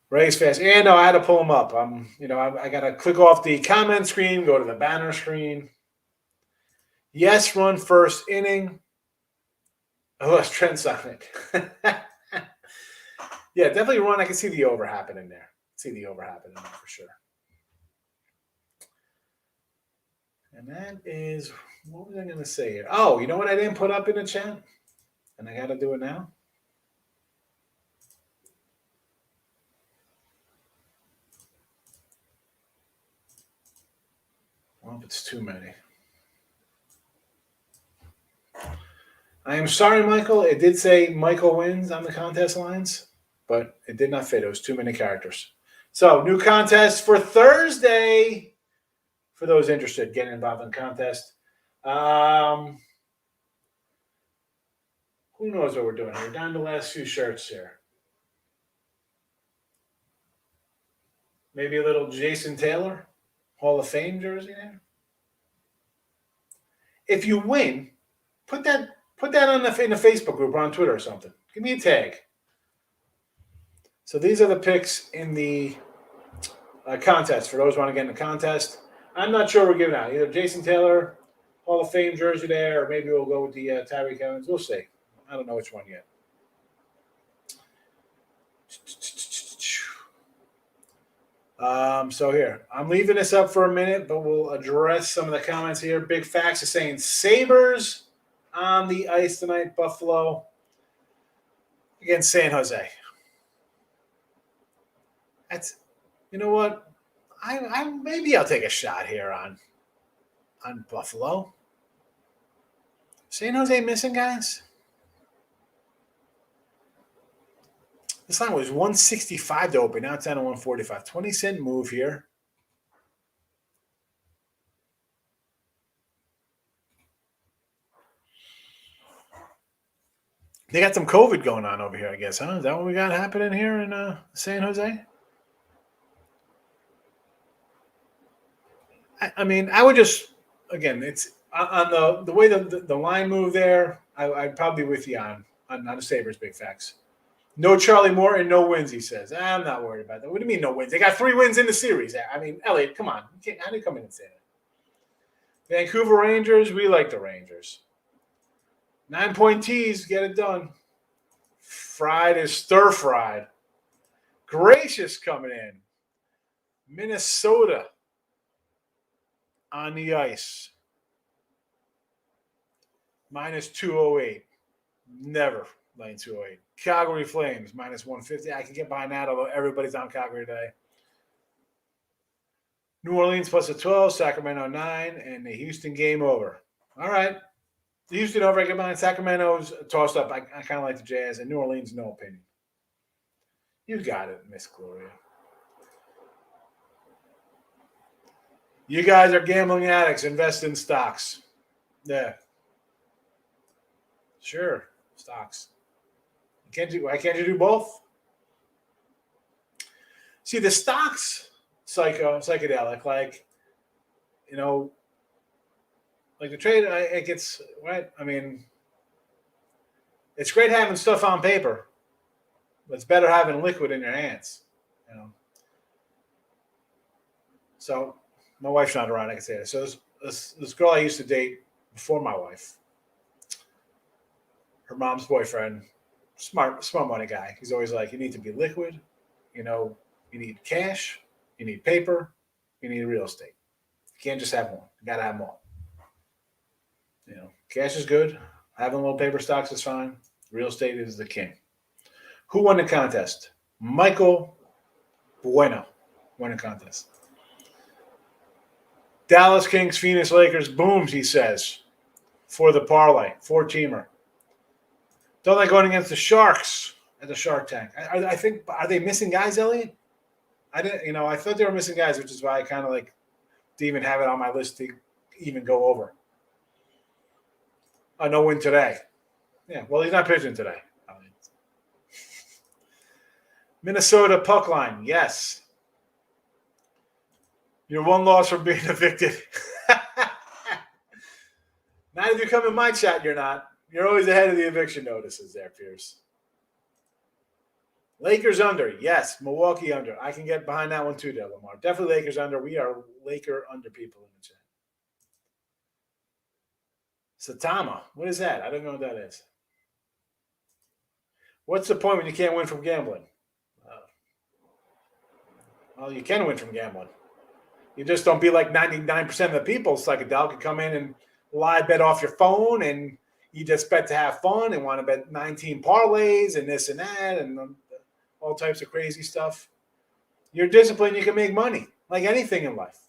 Race fast. And no, I had to pull them up. I got to click off the comment screen, go to the banner screen. Yes, run first inning. Oh, that's Trent's on it. Yeah, definitely run. I can see the over happening there. For sure. And that is, what was I going to say here? Oh, you know what I didn't put up in the chat? And I got to do it now? Well, it's too many. I am sorry, Michael. It did say Michael wins on the contest lines, but it did not fit. It was too many characters. So, new contest for Thursday. For those interested, getting involved in the contest. Who knows what we're doing here? Down to the last few shirts here. Maybe a little Jason Taylor, Hall of Fame jersey there. If you win, put that on in the Facebook group or on Twitter or something. Give me a tag. So these are the picks in the contest for those who want to get in the contest. I'm not sure we're giving out either Jason Taylor, Hall of Fame jersey there, or maybe we'll go with the Tyreek Evans. We'll see. I don't know which one yet. So here, I'm leaving this up for a minute, but we'll address some of the comments here. Big Facts is saying Sabres on the ice tonight, Buffalo against San Jose. That's, you know what? I maybe I'll take a shot here on Buffalo. San Jose missing guys. This line was 165 to open. Now it's down to 145. 20-cent move here. They got some COVID going on over here, I guess, huh? Is that what we got happening here in San Jose? I mean, I would just, again, it's on the way the line move there, I'd probably be with you on the Sabres, Big Facts. No Charlie Moore and no wins, he says. I'm not worried about that. What do you mean no wins? They got 3 wins in the series. I mean, Elliot, come on. How do you come in and say that? Vancouver Rangers, we like the Rangers. 9-point tees, get it done. Fried is stir-fried. Gracious coming in. Minnesota on the ice. Minus 208. Never laying 208. Calgary Flames, minus 150. I can get behind that, although everybody's on Calgary today. New Orleans plus a 12, Sacramento 9, and the Houston game over. All right. The Houston over, I get behind. Sacramento's tossed up. I kind of like the Jazz, and New Orleans, no opinion. You got it, Miss Gloria. You guys are gambling addicts. Invest in stocks. Yeah. Sure, stocks. Why can't you do both? See, the stocks psychedelic, like, you know, like the trade, it gets, right? I mean, it's great having stuff on paper, It's better having liquid in your hands. You know. So my wife's not around. I can say that. So this girl I used to date before my wife, her mom's boyfriend, smart money guy. He's always like, you need to be liquid. You know, you need cash. You need paper. You need real estate. You can't just have one. You got to have them all. You know, cash is good. Having a little paper stocks is fine. Real estate is the king. Who won the contest? Michael Bueno won the contest. Dallas Kings, Phoenix Lakers, booms, he says, for the parlay, 4-teamer. Don't like going against the Sharks at the Shark Tank. I think, are they missing guys, Elliot? I didn't, I thought they were missing guys, which is why I kind of like to even have it on my list to even go over. No win today. Yeah, well, he's not pitching today. Minnesota puck line, yes. You're one loss from being evicted. Not if you come in my chat, you're not. You're always ahead of the eviction notices there, Pierce. Lakers under, yes. Milwaukee under. I can get behind that one too, there, Lamar. Definitely Lakers under. We are Laker under people in the chat. Satama, what is that? I don't know what that is. What's the point when you can't win from gambling? Well, you can win from gambling. You just don't be like 99% of the people. Psychedelic could come in and lie bet off your phone, and you just bet to have fun and want to bet 19 parlays and this and that and all types of crazy stuff. You're disciplined, you can make money, like anything in life.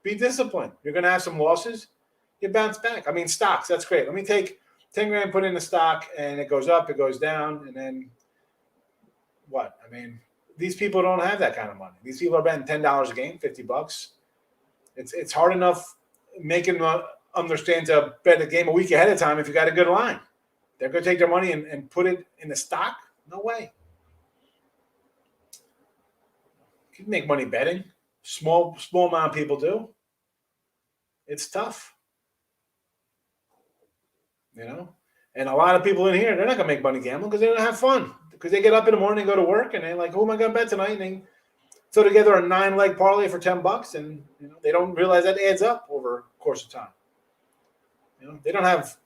Be disciplined. You're going to have some losses. You bounce back. I mean, stocks, that's great. Let me take 10 grand, put in the stock, and it goes up, it goes down, and then what? I mean, these people don't have that kind of money. These people are betting $10 a game, $50. It's hard enough making them understand to bet a game a week ahead of time if you got a good line. They're going to take their money and put it in the stock? No way. You can make money betting. Small amount of people do. It's tough. And a lot of people in here, they're not going to make money gambling because they don't have fun. Because they get up in the morning and go to work, and they're like, who am I going to bet tonight? And they throw together a 9-leg parlay for $10, and they don't realize that adds up over the course of time. They don't have.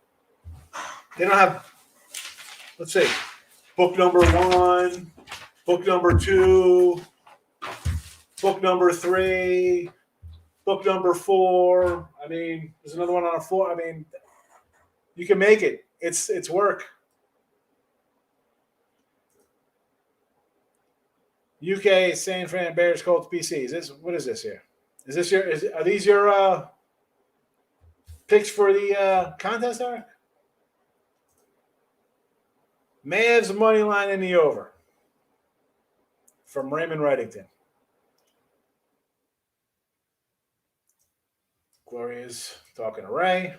Let's see, book number 1, book number 2, book number 3, book number 4. I mean, there's another one on a 4. I mean, you can make it. It's work. UK, San Fran, Bears, Colts, BC. What is this here? Are these your picks for the contest, Eric? Mavs money line in the over from Raymond Reddington. Gloria's talking to Ray.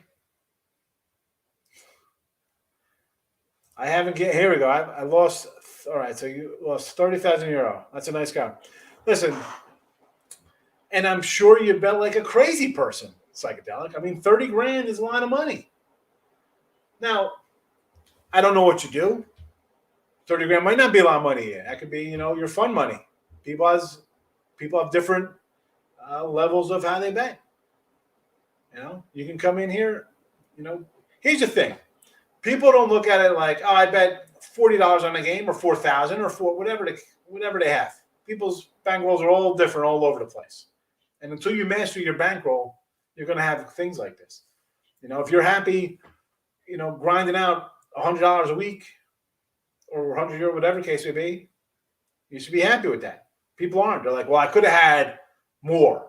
Here we go. I lost. All right, so you lost 30,000 euro. That's a nice guy. Listen, and I'm sure you bet like a crazy person, Psychedelic. I mean, 30 grand is a lot of money. Now, I don't know what you do. 30 grand might not be a lot of money yet. That could be, your fun money. People have different levels of how they bet. You can come in here. Here's the thing. People don't look at it like, I bet $40 on a game or $4,000 or for whatever they have. People's bankrolls are all different all over the place. And until you master your bankroll, you're going to have things like this. If you're happy, grinding out $100 a week or 100 euro, whatever the case may be, you should be happy with that. People aren't. They're like, well, I could have had more.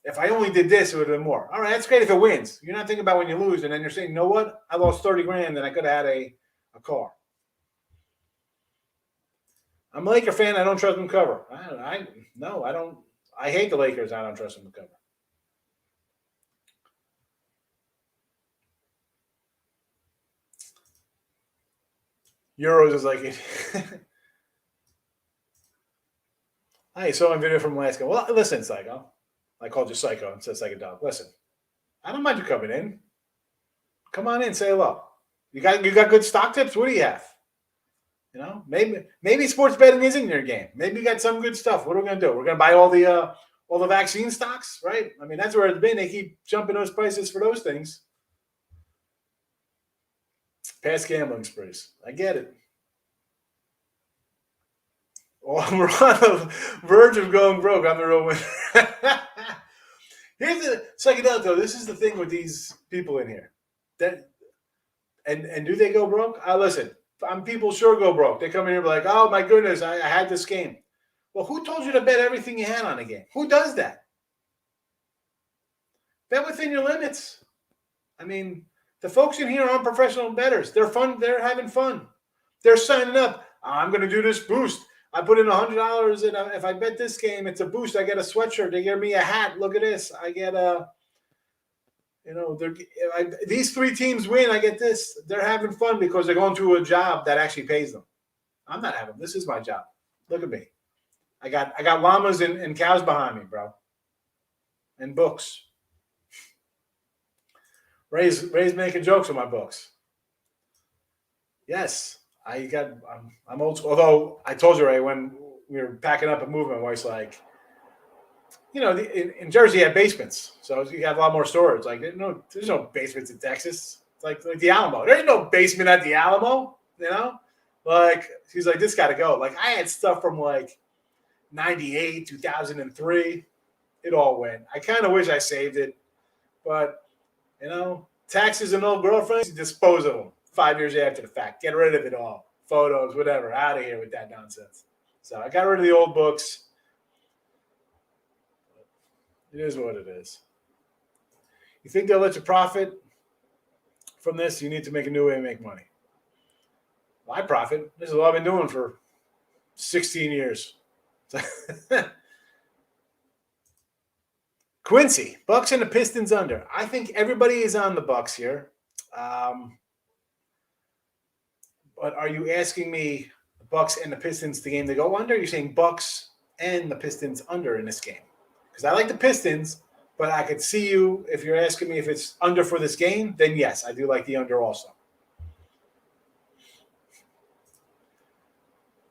If I only did this, it would have been more. All right, that's great if it wins. You're not thinking about when you lose, and then you're saying, you know what? I lost 30 grand, and I could have had a car. I'm a Laker fan. I don't trust them to cover. I don't. I hate the Lakers. I don't trust them to cover. Euros is like it. I saw a video from Alaska. Well, listen, Psycho. I called you Psycho and said Psychedelic. Listen, I don't mind you coming in. Come on in, say hello. You got good stock tips? What do you have? Maybe sports betting isn't your game. Maybe you got some good stuff. What are we gonna do? We're gonna buy all the vaccine stocks, right? I mean, that's where it's been. They keep jumping those prices for those things. Past gambling sprees. I get it. Well, we're on the verge of going broke. I'm the real winner. Here's the psychedelic though. This is the thing with these people in here. That and do they go broke? Listen, people sure go broke. They come in here like, oh my goodness, I had this game. Well, who told you to bet everything you had on a game? Who does that? Bet within your limits. I mean, the folks in here aren't professional bettors. They're fun. They're having fun. They're signing up. I'm going to do this boost. I put in $100, and if I bet this game, it's a boost. I get a sweatshirt. They give me a hat. Look at this. I get a, these three teams win. I get this. They're having fun because they're going to a job that actually pays them. I'm not having. This is my job. Look at me. I got llamas and cows behind me, bro, and books. Ray's making jokes on my books. Yes. I'm old school. Although I told you, Ray, when we were packing up and moving, my wife's like, in Jersey, you have basements. So you have a lot more storage. Like, there's no basements in Texas. It's like the Alamo. There ain't no basement at the Alamo, Like, she's like, this got to go. Like, I had stuff from like 98, 2003. It all went. I kind of wish I saved it. But, taxes and old girlfriends, you dispose of them 5 years after the fact. Get rid of it all. Photos, whatever. Out of here with that nonsense. So I got rid of the old books. It is what it is. You think they'll let you profit from this? You need to make a new way to make money. Why profit? This is what I've been doing for 16 years. Quincy, Bucks and the Pistons under. I think everybody is on the Bucks here. But are you asking me the Bucks and the Pistons, the game to go under? You're saying Bucks and the Pistons under in this game? Because I like the Pistons, but I could see you, if you're asking me if it's under for this game, then yes, I do like the under also.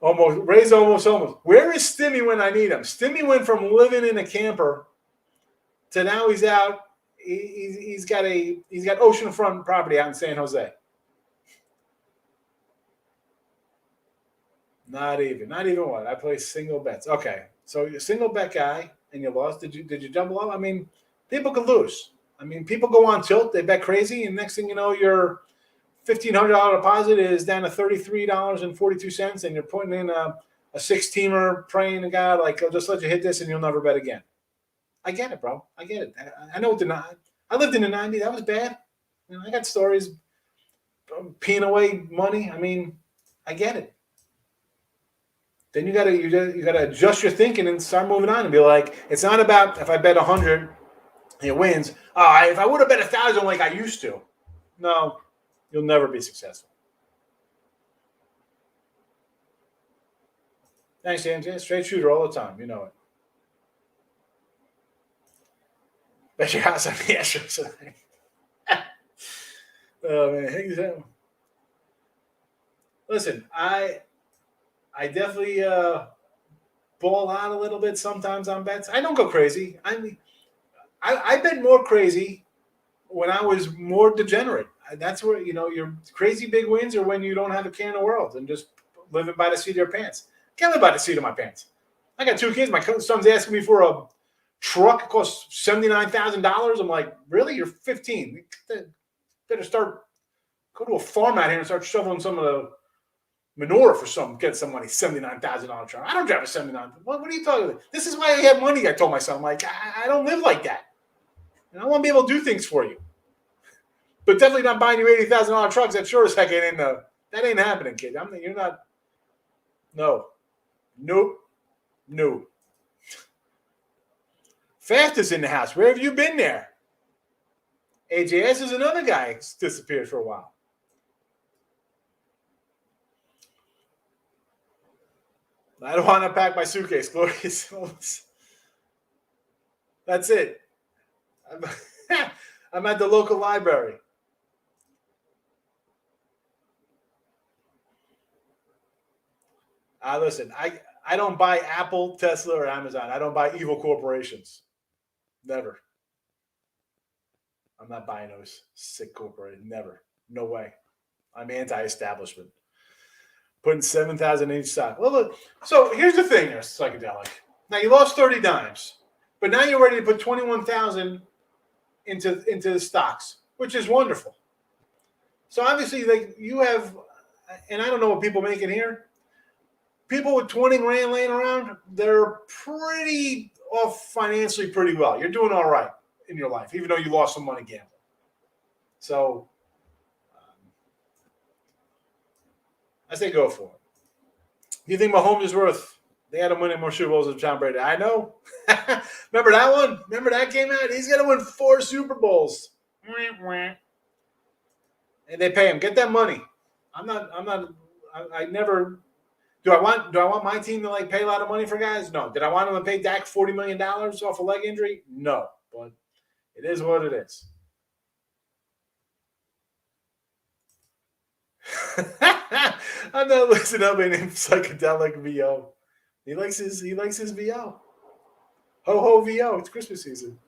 Ray's almost. Where is Stimmy when I need him? Stimmy went from living in a camper to now he's out. He's got oceanfront property out in San Jose. Not even what? I play single bets. Okay, so you're a single bet guy and you lost. Did you double up? I mean, people could lose. I mean, people go on tilt. They bet crazy, and next thing you know, your $1,500 deposit is down to $33.42, and you're putting in a 6-teamer, praying to God like, I'll just let you hit this, and you'll never bet again. I get it, bro. I get it. I know I lived in the 90s. That was bad. I got stories peeing away money. I mean, I get it. Then you gotta adjust your thinking and start moving on and be like, it's not about if I bet 100, it wins. If I would have bet 1,000 like I used to, no, you'll never be successful. Thanks, James. Yeah, straight shooter all the time. You know it. Bet your house on the Astros. Oh man, listen, I definitely ball out a little bit sometimes on bets. I don't go crazy. I bet more crazy when I was more degenerate. That's where, your crazy big wins are when you don't have a care in the world and just living by the seat of your pants. Can't live by the seat of my pants. I got 2 kids. My son's asking me for a truck. It costs $79,000. I'm like, really? You're 15. You better go to a farm out here and start shoveling some of the manure for get some money, $79,000 truck. I don't drive a $79,000. What are you talking about? This is why I have money. I told my son, I'm like, I don't live like that. I want to be able to do things for you. But definitely not buying you $80,000 trucks. That sure as heck ain't that ain't happening, kid. You're not. No. Nope. No. Fast is in the house. Where have you been there? AJS is another guy who's disappeared for a while. I don't want to pack my suitcase, Glorious. That's it. I'm at the local library. Listen, I don't buy Apple, Tesla, or Amazon. I don't buy evil corporations. Never. I'm not buying those sick corporations. Never. No way. I'm anti-establishment. Putting 7,000 in each stock. Well, look. So here's the thing, there, psychedelic. Now you lost 30 dimes, but now you're ready to put 21,000 into the stocks, which is wonderful. So obviously, like you have, and I don't know what people make in here. People with 20 grand laying around, they're pretty off financially pretty well. You're doing all right in your life, even though you lost some money gambling. So I say go for it. Do you think Mahomes is worth? They had him winning more Super Bowls than Tom Brady. I know. Remember that one? Remember that came out? He's going to win 4 Super Bowls. And they pay him. Get that money. I never. Do I want my team to like pay a lot of money for guys? No. Did I want them to pay Dak $40 million off a leg injury? No. But it is what it is. I'm not listening to any psychedelic VO. He likes his VO. Ho ho VO. It's Christmas season.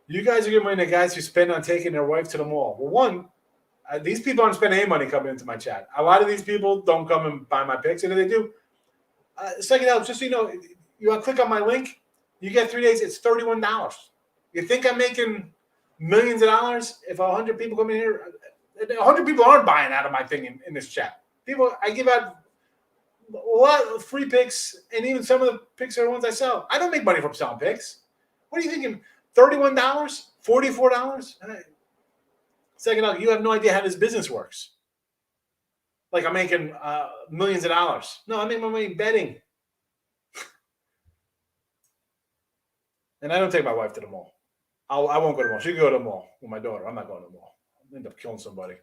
You guys are getting money to guys who spend on taking their wife to the mall. Well, one, these people aren't spending any money coming into my chat. A lot of these people don't come and buy my picks, and if they do, psychedelics, just so you know, you want to click on my link, you get 3 days, it's $31. You think I'm making millions of dollars if 100 people come in here? 100 people aren't buying out of my thing in this chat. People, I give out a lot of free picks, and even some of the picks are the ones I sell. I don't make money from selling picks. What are you thinking? $31? $44? Second, you have no idea how this business works. Like I'm making millions of dollars. No, I make my money betting. And I don't take my wife to the mall. I won't go to the mall. She can go to the mall with my daughter. I'm not going to the mall. I'll end up killing somebody.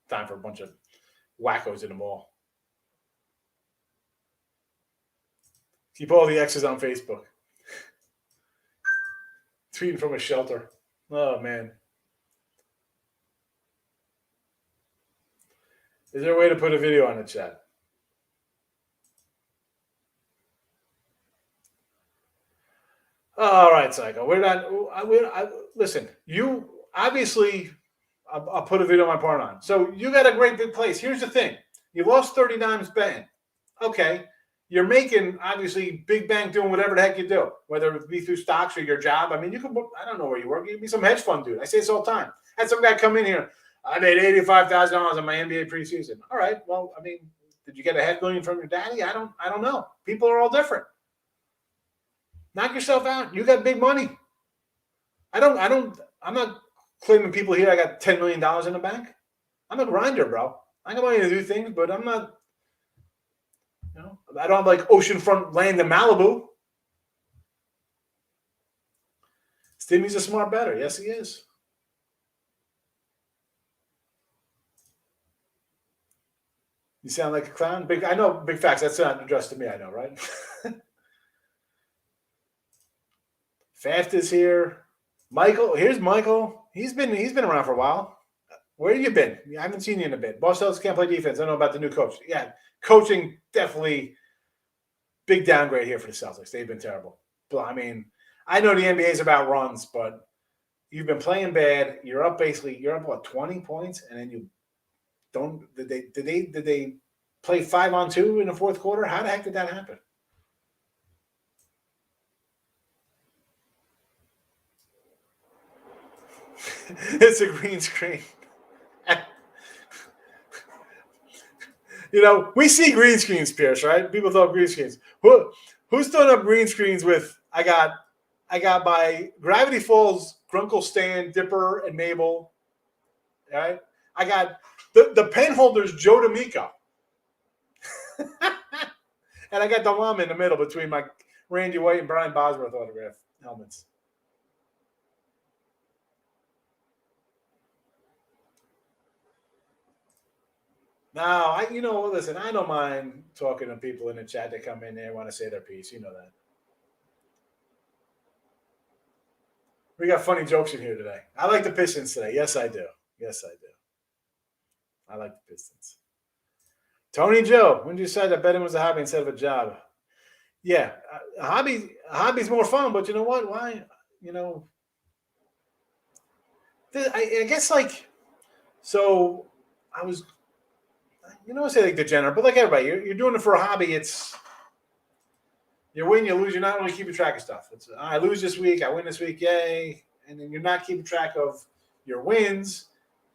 Time for a bunch of wackos in the mall. Keep all the exes on Facebook. Tweeting from a shelter. Oh, man. Is there a way to put a video on the chat? All right, Psycho. We're not. Listen, you obviously. I'll put a video on my part on. So you got a great big place. Here's the thing: you lost 30 dimes betting. Okay, you're making obviously big bank doing whatever the heck you do, whether it be through stocks or your job. I mean, you could. I don't know where you work. You could be some hedge fund dude. I say this all the time. I had some guy come in here. I made $85,000 on my NBA preseason. All right. Well, I mean, did you get a head million from your daddy? I don't know. People are all different. Knock yourself out. You got big money. I'm not claiming people here I got $10 million in the bank. I'm a grinder, bro. I got money to do things, but I'm not, I don't have like oceanfront land in Malibu. Stimmy's a smart bettor. Yes, he is. You sound like a clown. I know big facts. That's not addressed to me. I know, right? Faft is here. Michael, here's Michael. He's been around for a while. Where have you been? I haven't seen you in a bit. Boss Celtics can't play defense. I don't know about the new coach. Yeah, coaching definitely big downgrade here for the Celtics. They've been terrible. But I mean, I know the NBA is about runs, but you've been playing bad. You're up what, 20 points, and then you don't. Did they play 5-on-2 in the fourth quarter? How the heck did that happen? It's a green screen. We see green screens, Pierce, right? People throw up green screens. Who's throwing up green screens with I got by Gravity Falls, Grunkle Stan, Dipper, and Mabel. Right? I got the pen holders, Joe D'Amico. And I got the llama in the middle between my Randy White and Brian Bosworth autograph helmets. No, listen, I don't mind talking to people in the chat that come in there and want to say their piece. You know that. We got funny jokes in here today. I like the Pistons today. Yes, I do. Yes, I do. I like the Pistons. Tony Joe, when did you decide that betting was a hobby instead of a job? Yeah, a hobby's more fun, but you know what? Why? You know, I guess like so. I was, I say like degenerate, but like everybody, you're doing it for a hobby. It's you win, you lose. You're not really keeping track of stuff. It's I lose this week, I win this week, yay! And then you're not keeping track of your wins.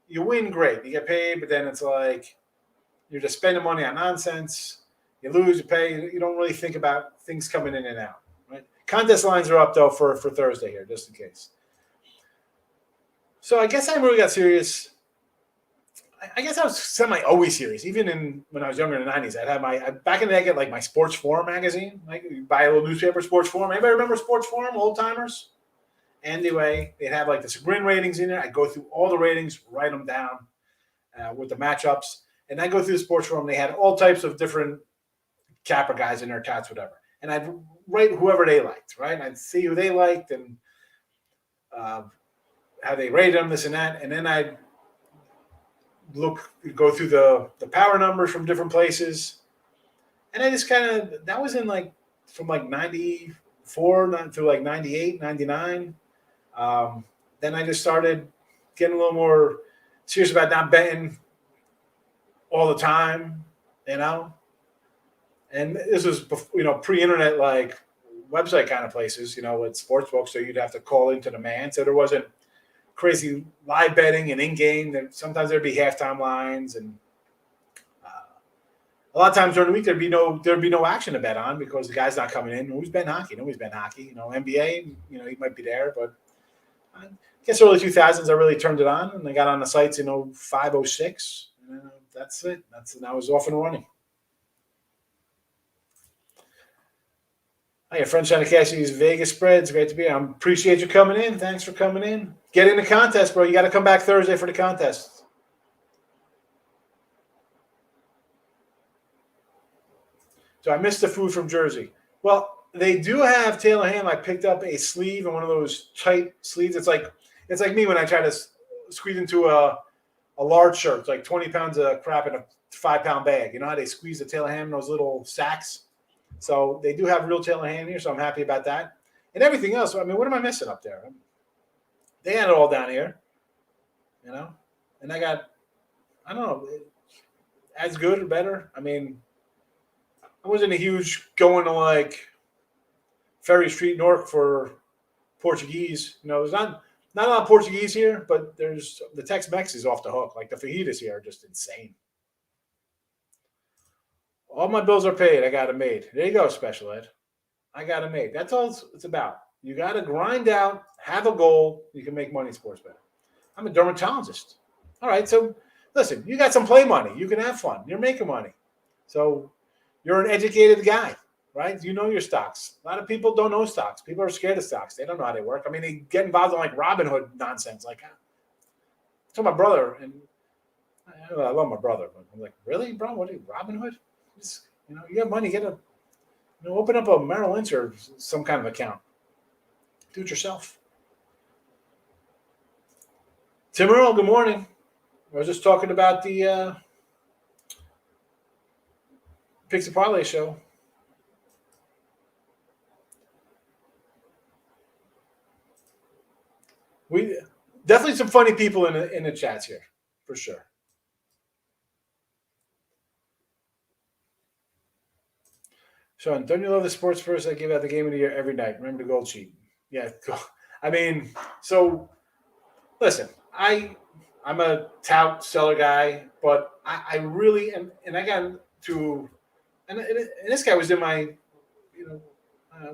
You win, great, you get paid, but then it's like you're just spending money on nonsense. You lose, you pay. You don't really think about things coming in and out. Right? Contest lines are up though for Thursday here, just in case. So I guess I really got serious. I guess I was semi always serious, even when I was younger in the '90s. I'd have back in the day, I get like my Sports Forum magazine. Like you buy a little newspaper, Sports Forum. Anybody remember Sports Forum, old timers? Anyway, they'd have like the Sagrin ratings in there. I'd go through all the ratings, write them down with the matchups, and I'd go through the Sports Forum. They had all types of different capper guys in their tats, whatever, and I'd write whoever they liked, right? And I'd see who they liked and how they rated them, this and that, and then I'd go through the power numbers from different places, and I just kind of that was in like from like 94 through like 98, 99. Then I just started getting a little more serious about not betting all the time, and this was pre-internet like website kind of places, with sportsbooks, so you'd have to call into the man, so there wasn't crazy live betting and in-game. Sometimes there'd be halftime lines, and a lot of times during the week there'd be no action to bet on because the guy's not coming in. Who's betting hockey? Nobody's betting hockey. NBA, he might be there, but I guess early 2000s I really turned it on, and I got on the sites in 05, 06. That's it. And I was off and running. Hi, your friend trying to cash these Vegas spreads. Great to be here. I appreciate you coming in. Thanks for coming in. Get in the contest, bro. You got to come back Thursday for the contest. So I missed the food from Jersey. Well, they do have Taylor ham. I picked up a sleeve and one of those tight sleeves. It's like me when I try to squeeze into a large shirt. It's like 20 pounds of crap in a 5-pound bag. You know how they squeeze the Taylor ham in those little sacks? So they do have real Taylor ham here, so I'm happy about that. And everything else, I mean, what am I missing up there? They had it all down here, and I got, I don't know, as good or better. I mean, I wasn't a huge going to like Ferry Street, Newark for Portuguese. There's not a lot of Portuguese here, but there's the Tex-Mex is off the hook. Like the fajitas here are just insane. All my bills are paid. I got it made. There you go, Special Ed. I got it made. That's all it's about. You got to grind out, have a goal. You can make money in sports betting. I'm a dermatologist. All right, so listen, you got some play money. You can have fun. You're making money. So you're an educated guy, right? You know your stocks. A lot of people don't know stocks. People are scared of stocks. They don't know how they work. I mean, they get involved in like Robinhood nonsense. Like, I told my brother, and I love my brother, but I'm like, really, bro? What are you, Robinhood? You have money, open up a Merrill Lynch or some kind of account. Do it yourself. Tim Earl, good morning. I was just talking about the Picks and Parlay show. We definitely some funny people in the chats here, for sure. Sean, don't you love the sports first? I give out the game of the year every night. Remember the gold sheet. Yeah. I mean, so listen, I'm a tout seller guy, but I really am, and I got to, and this guy was in my,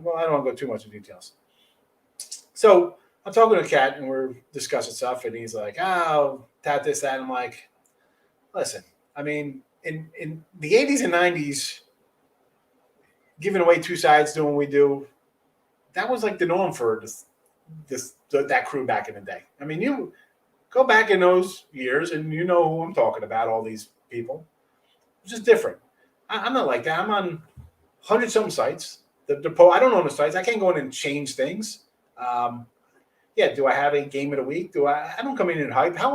well, I don't want to go too much in details. So I'm talking to a cat and we're discussing stuff, and he's like, "Oh, tout this, that." I'm like, listen, I mean, in the 80s and 90s, giving away two sides doing what we do, that was like the norm for that crew back in the day. I mean, you go back in those years and you know who I'm talking about, all these people. It's just different. I'm not like that. I'm on 100-something sites. I don't own the sites. I can't go in and change things. Yeah, do I have a game of the week? I don't come in and hype. A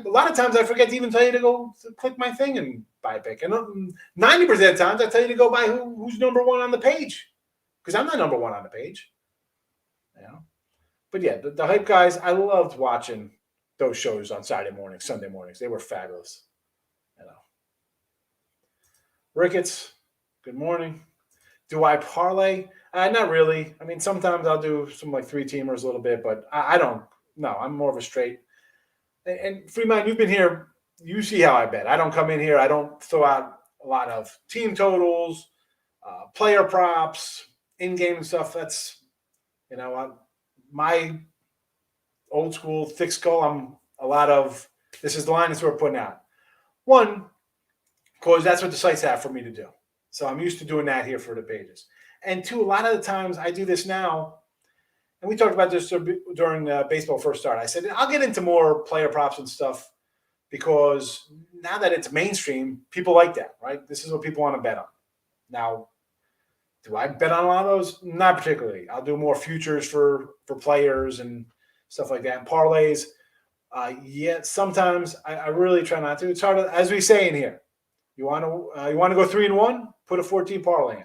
lot of times I forget to even tell you to go click my thing and buy a pick. And 90% of the times I tell you to go buy who's number one on the page. Because I'm not number one on the page. You know? But yeah, the hype guys, I loved watching those shows on Saturday mornings, Sunday mornings. They were fabulous. You know. Ricketts, good morning. Do I parlay? Not really. I mean, sometimes I'll do some like 3-teamers a little bit, but I don't. No, I'm more of a straight. And Freeman, you've been here. You see how I bet. I don't come in here. I don't throw out a lot of team totals, player props, in-game stuff. That's, my old school thick skull. I'm a lot of, this is the line that's we're putting out. One, because that's what the sites have for me to do. So I'm used to doing that here for the pages. And two, a lot of the times I do this now, and we talked about this during baseball first start. I said, I'll get into more player props and stuff because now that it's mainstream, people like that, right? This is what people want to bet on. Now, do I bet on a lot of those? Not particularly. I'll do more futures for players and stuff like that. And parlays, sometimes I really try not to. It's hard, as we say in here. You want to go 3-1? Put a 14 parlay in.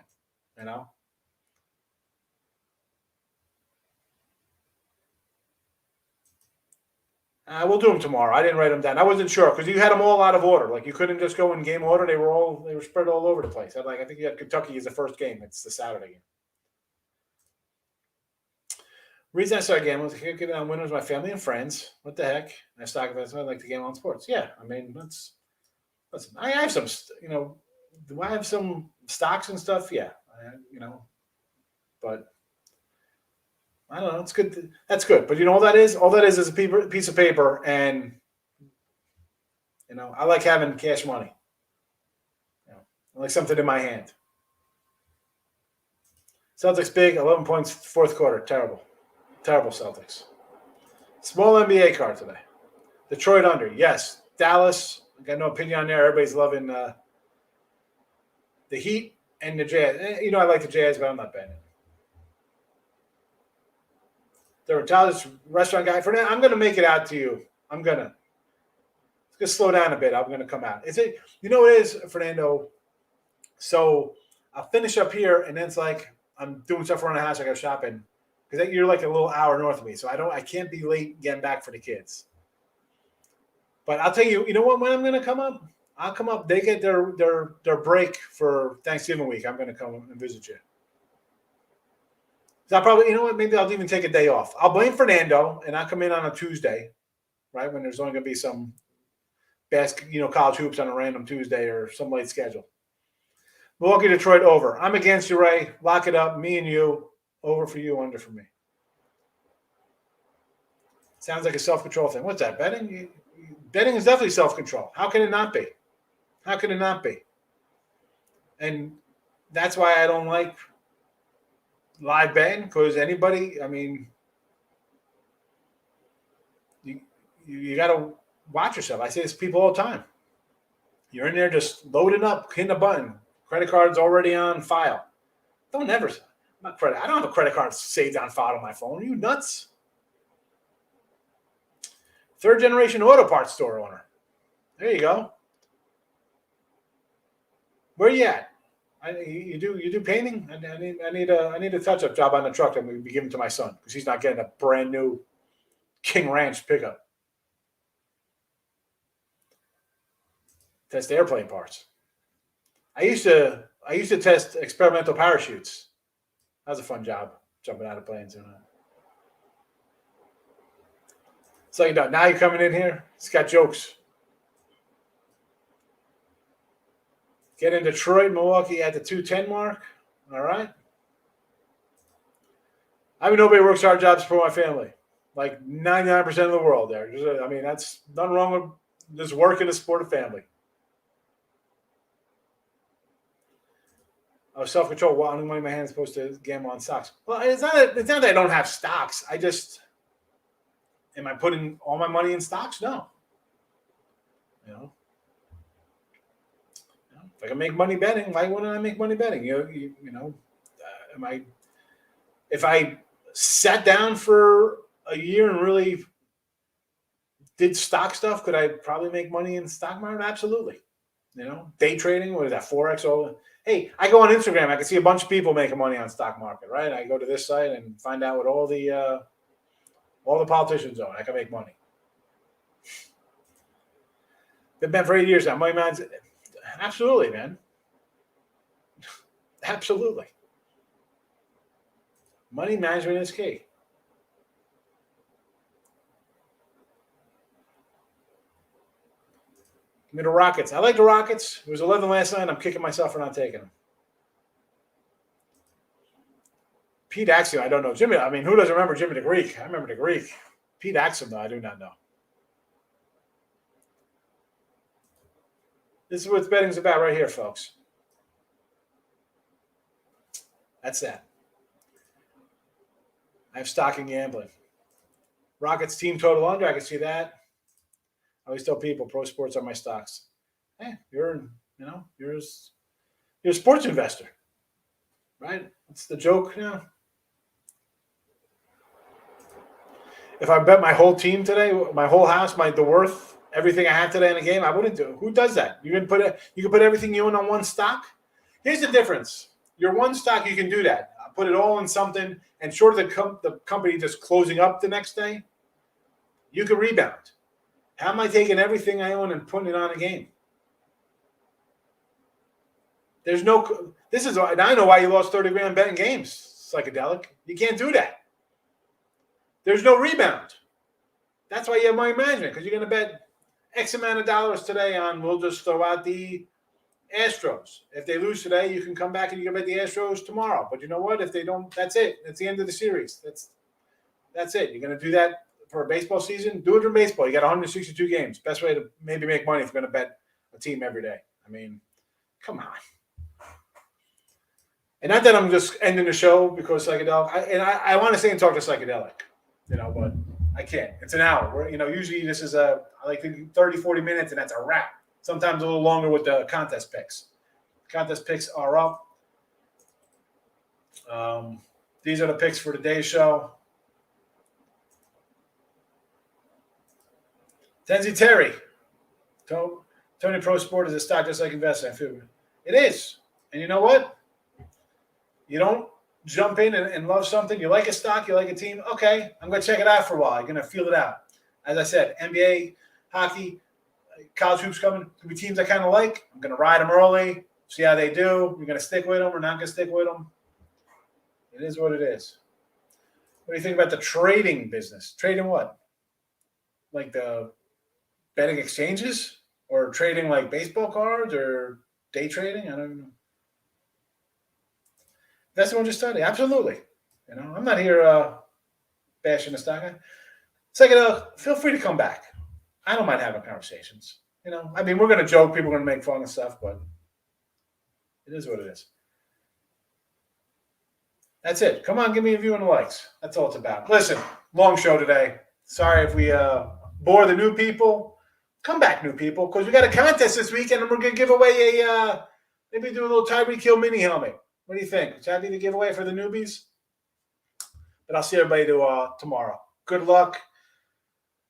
We'll do them tomorrow. I didn't write them down. I wasn't sure because you had them all out of order. Like you couldn't just go in game order. They were spread all over the place. I think you had Kentucky as the first game. It's the Saturday game. Reason I started gambling was to get on winners, my family and friends. What the heck? And I stock investment. I like to gamble on sports. Yeah, I mean listen. I have some. Do I have some stocks and stuff? Yeah, but. I don't know. It's good. That's good. But all that is? All that is a piece of paper. And, I like having cash money. I like something in my hand. Celtics big, 11 points, fourth quarter. Terrible. Terrible Celtics. Small NBA card today. Detroit under. Yes. Dallas. I got no opinion on there. Everybody's loving the Heat and the Jazz. I like the Jazz, but I'm not betting it. The Dallas restaurant guy. For now, I'm going to make it out to you. It's going to slow down a bit. I'm going to come out. What it is, Fernando? So I'll finish up here, and then it's like I'm doing stuff around the house. I go shopping because you're like a little hour north of me, so I can't be late getting back for the kids. But I'll tell you, when I'm going to come up? I'll come up. They get their break for Thanksgiving week. I'm going to come and visit you. I'll probably, maybe I'll even take a day off. I'll blame Fernando, and I'll come in on a Tuesday, right, when there's only going to be some college hoops on a random Tuesday or some late schedule. Milwaukee, Detroit, over. I'm against you, Ray. Lock it up. Me and you. Over for you, under for me. Sounds like a self-control thing. What's that, betting? Betting is definitely self-control. How can it not be? How can it not be? And that's why I don't like live betting, because anybody, you got to watch yourself. I say this to people all the time. You're in there just loading up, hitting a button. Credit card's already on file. Don't ever. I don't have a credit card saved on file on my phone. Are you nuts? Third generation auto parts store owner. There you go. Where you at? You do painting? I need a touch-up job on the truck that I'm going to be giving to my son because he's not getting a brand new King Ranch pickup. Test airplane parts. I used to test experimental parachutes. That was a fun job, jumping out of planes. So now you're coming in here. It's got jokes. Get in Detroit, Milwaukee at the 210 mark. All right. Nobody works hard jobs for my family. Like 99% of the world there. That's nothing wrong with just working to support a family. Oh, self-control. Well, I'm money my hands supposed to gamble on stocks. Well, it's not that I don't have stocks. Am I putting all my money in stocks? No. If I can make money betting, why wouldn't I make money betting? If I sat down for a year and really did stock stuff, could I probably make money in the stock market? Absolutely. Day trading, what is that, Forex? Hey, I go on Instagram, I can see a bunch of people making money on stock market, right? I go to this site and find out what all the politicians own. I can make money. They've been for 8 years now. Money man's absolutely, man. Absolutely. Money management is key. Give me the Rockets. I like the Rockets. It was 11 last night. I'm kicking myself for not taking them. Pete Axum, I don't know. Jimmy, I mean, who doesn't remember Jimmy the Greek? I remember the Greek. Pete Axum, though, I do not know. This is what betting's about right here, folks. That's that. I have stock in gambling. Rockets team total under. I can see that. I always tell people pro sports are my stocks. Hey, you're a sports investor, right? That's the joke now. If I bet my whole team today, my whole house, the worth, everything I have today in a game, I wouldn't do it. Who does that? You can put everything you own on one stock. Here's the difference. Your one stock, you can do that. Put it all in something, and short of the company just closing up the next day, you can rebound. How am I taking everything I own and putting it on a game? This is, and I know why you lost 30 grand betting games, psychedelic. You can't do that. There's no rebound. That's why you have money management, because you're going to bet X amount of dollars today on, we'll just throw out the Astros. If they lose today, you can come back and you can bet the Astros tomorrow. But you know what? If they don't, that's it. That's the end of the series. That's it. You're going to do that for a baseball season? Do it for baseball. You got 162 games. Best way to maybe make money if you're going to bet a team every day. I mean, come on. And not that I'm just ending the show because psychedelic. I want to stay and talk to psychedelic, but I can't. It's an hour. Usually this is I like 30, 40 minutes, and that's a wrap. Sometimes a little longer with the contest picks. Contest picks are up. These are the picks for today's show. Tenzi Terry. Tony Pro Sport is a stock just like investing. It is. And you know what? You don't jump in and love something. You like a stock, you like a team. Okay, I'm going to check it out for a while. You're going to feel it out. As I said, NBA, hockey, college hoops coming. Could be teams I kind of like. I'm going to ride them early, see how they do. You're going to stick with them or not going to stick with them. It is what it is. What do you think about the trading business? Trading what? Like the betting exchanges? Or trading like baseball cards or day trading? I don't know. That's the one just started. Absolutely. I'm not here bashing the stock. Feel free to come back. I don't mind having conversations. We're going to joke. People are going to make fun and stuff, but it is what it is. That's it. Come on, give me a view and the likes. That's all it's about. Listen, long show today. Sorry if we bore the new people. Come back, new people, because we got a contest this weekend, and we're going to give away maybe do a little Tyreek Hill mini helmet. What do you think? Is that the giveaway for the newbies? But I'll see everybody tomorrow. Good luck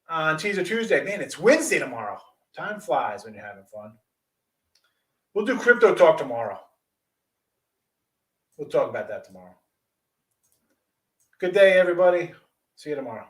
on Teaser Tuesday. Man, it's Wednesday tomorrow. Time flies when you're having fun. We'll do crypto talk tomorrow. We'll talk about that tomorrow. Good day, everybody. See you tomorrow.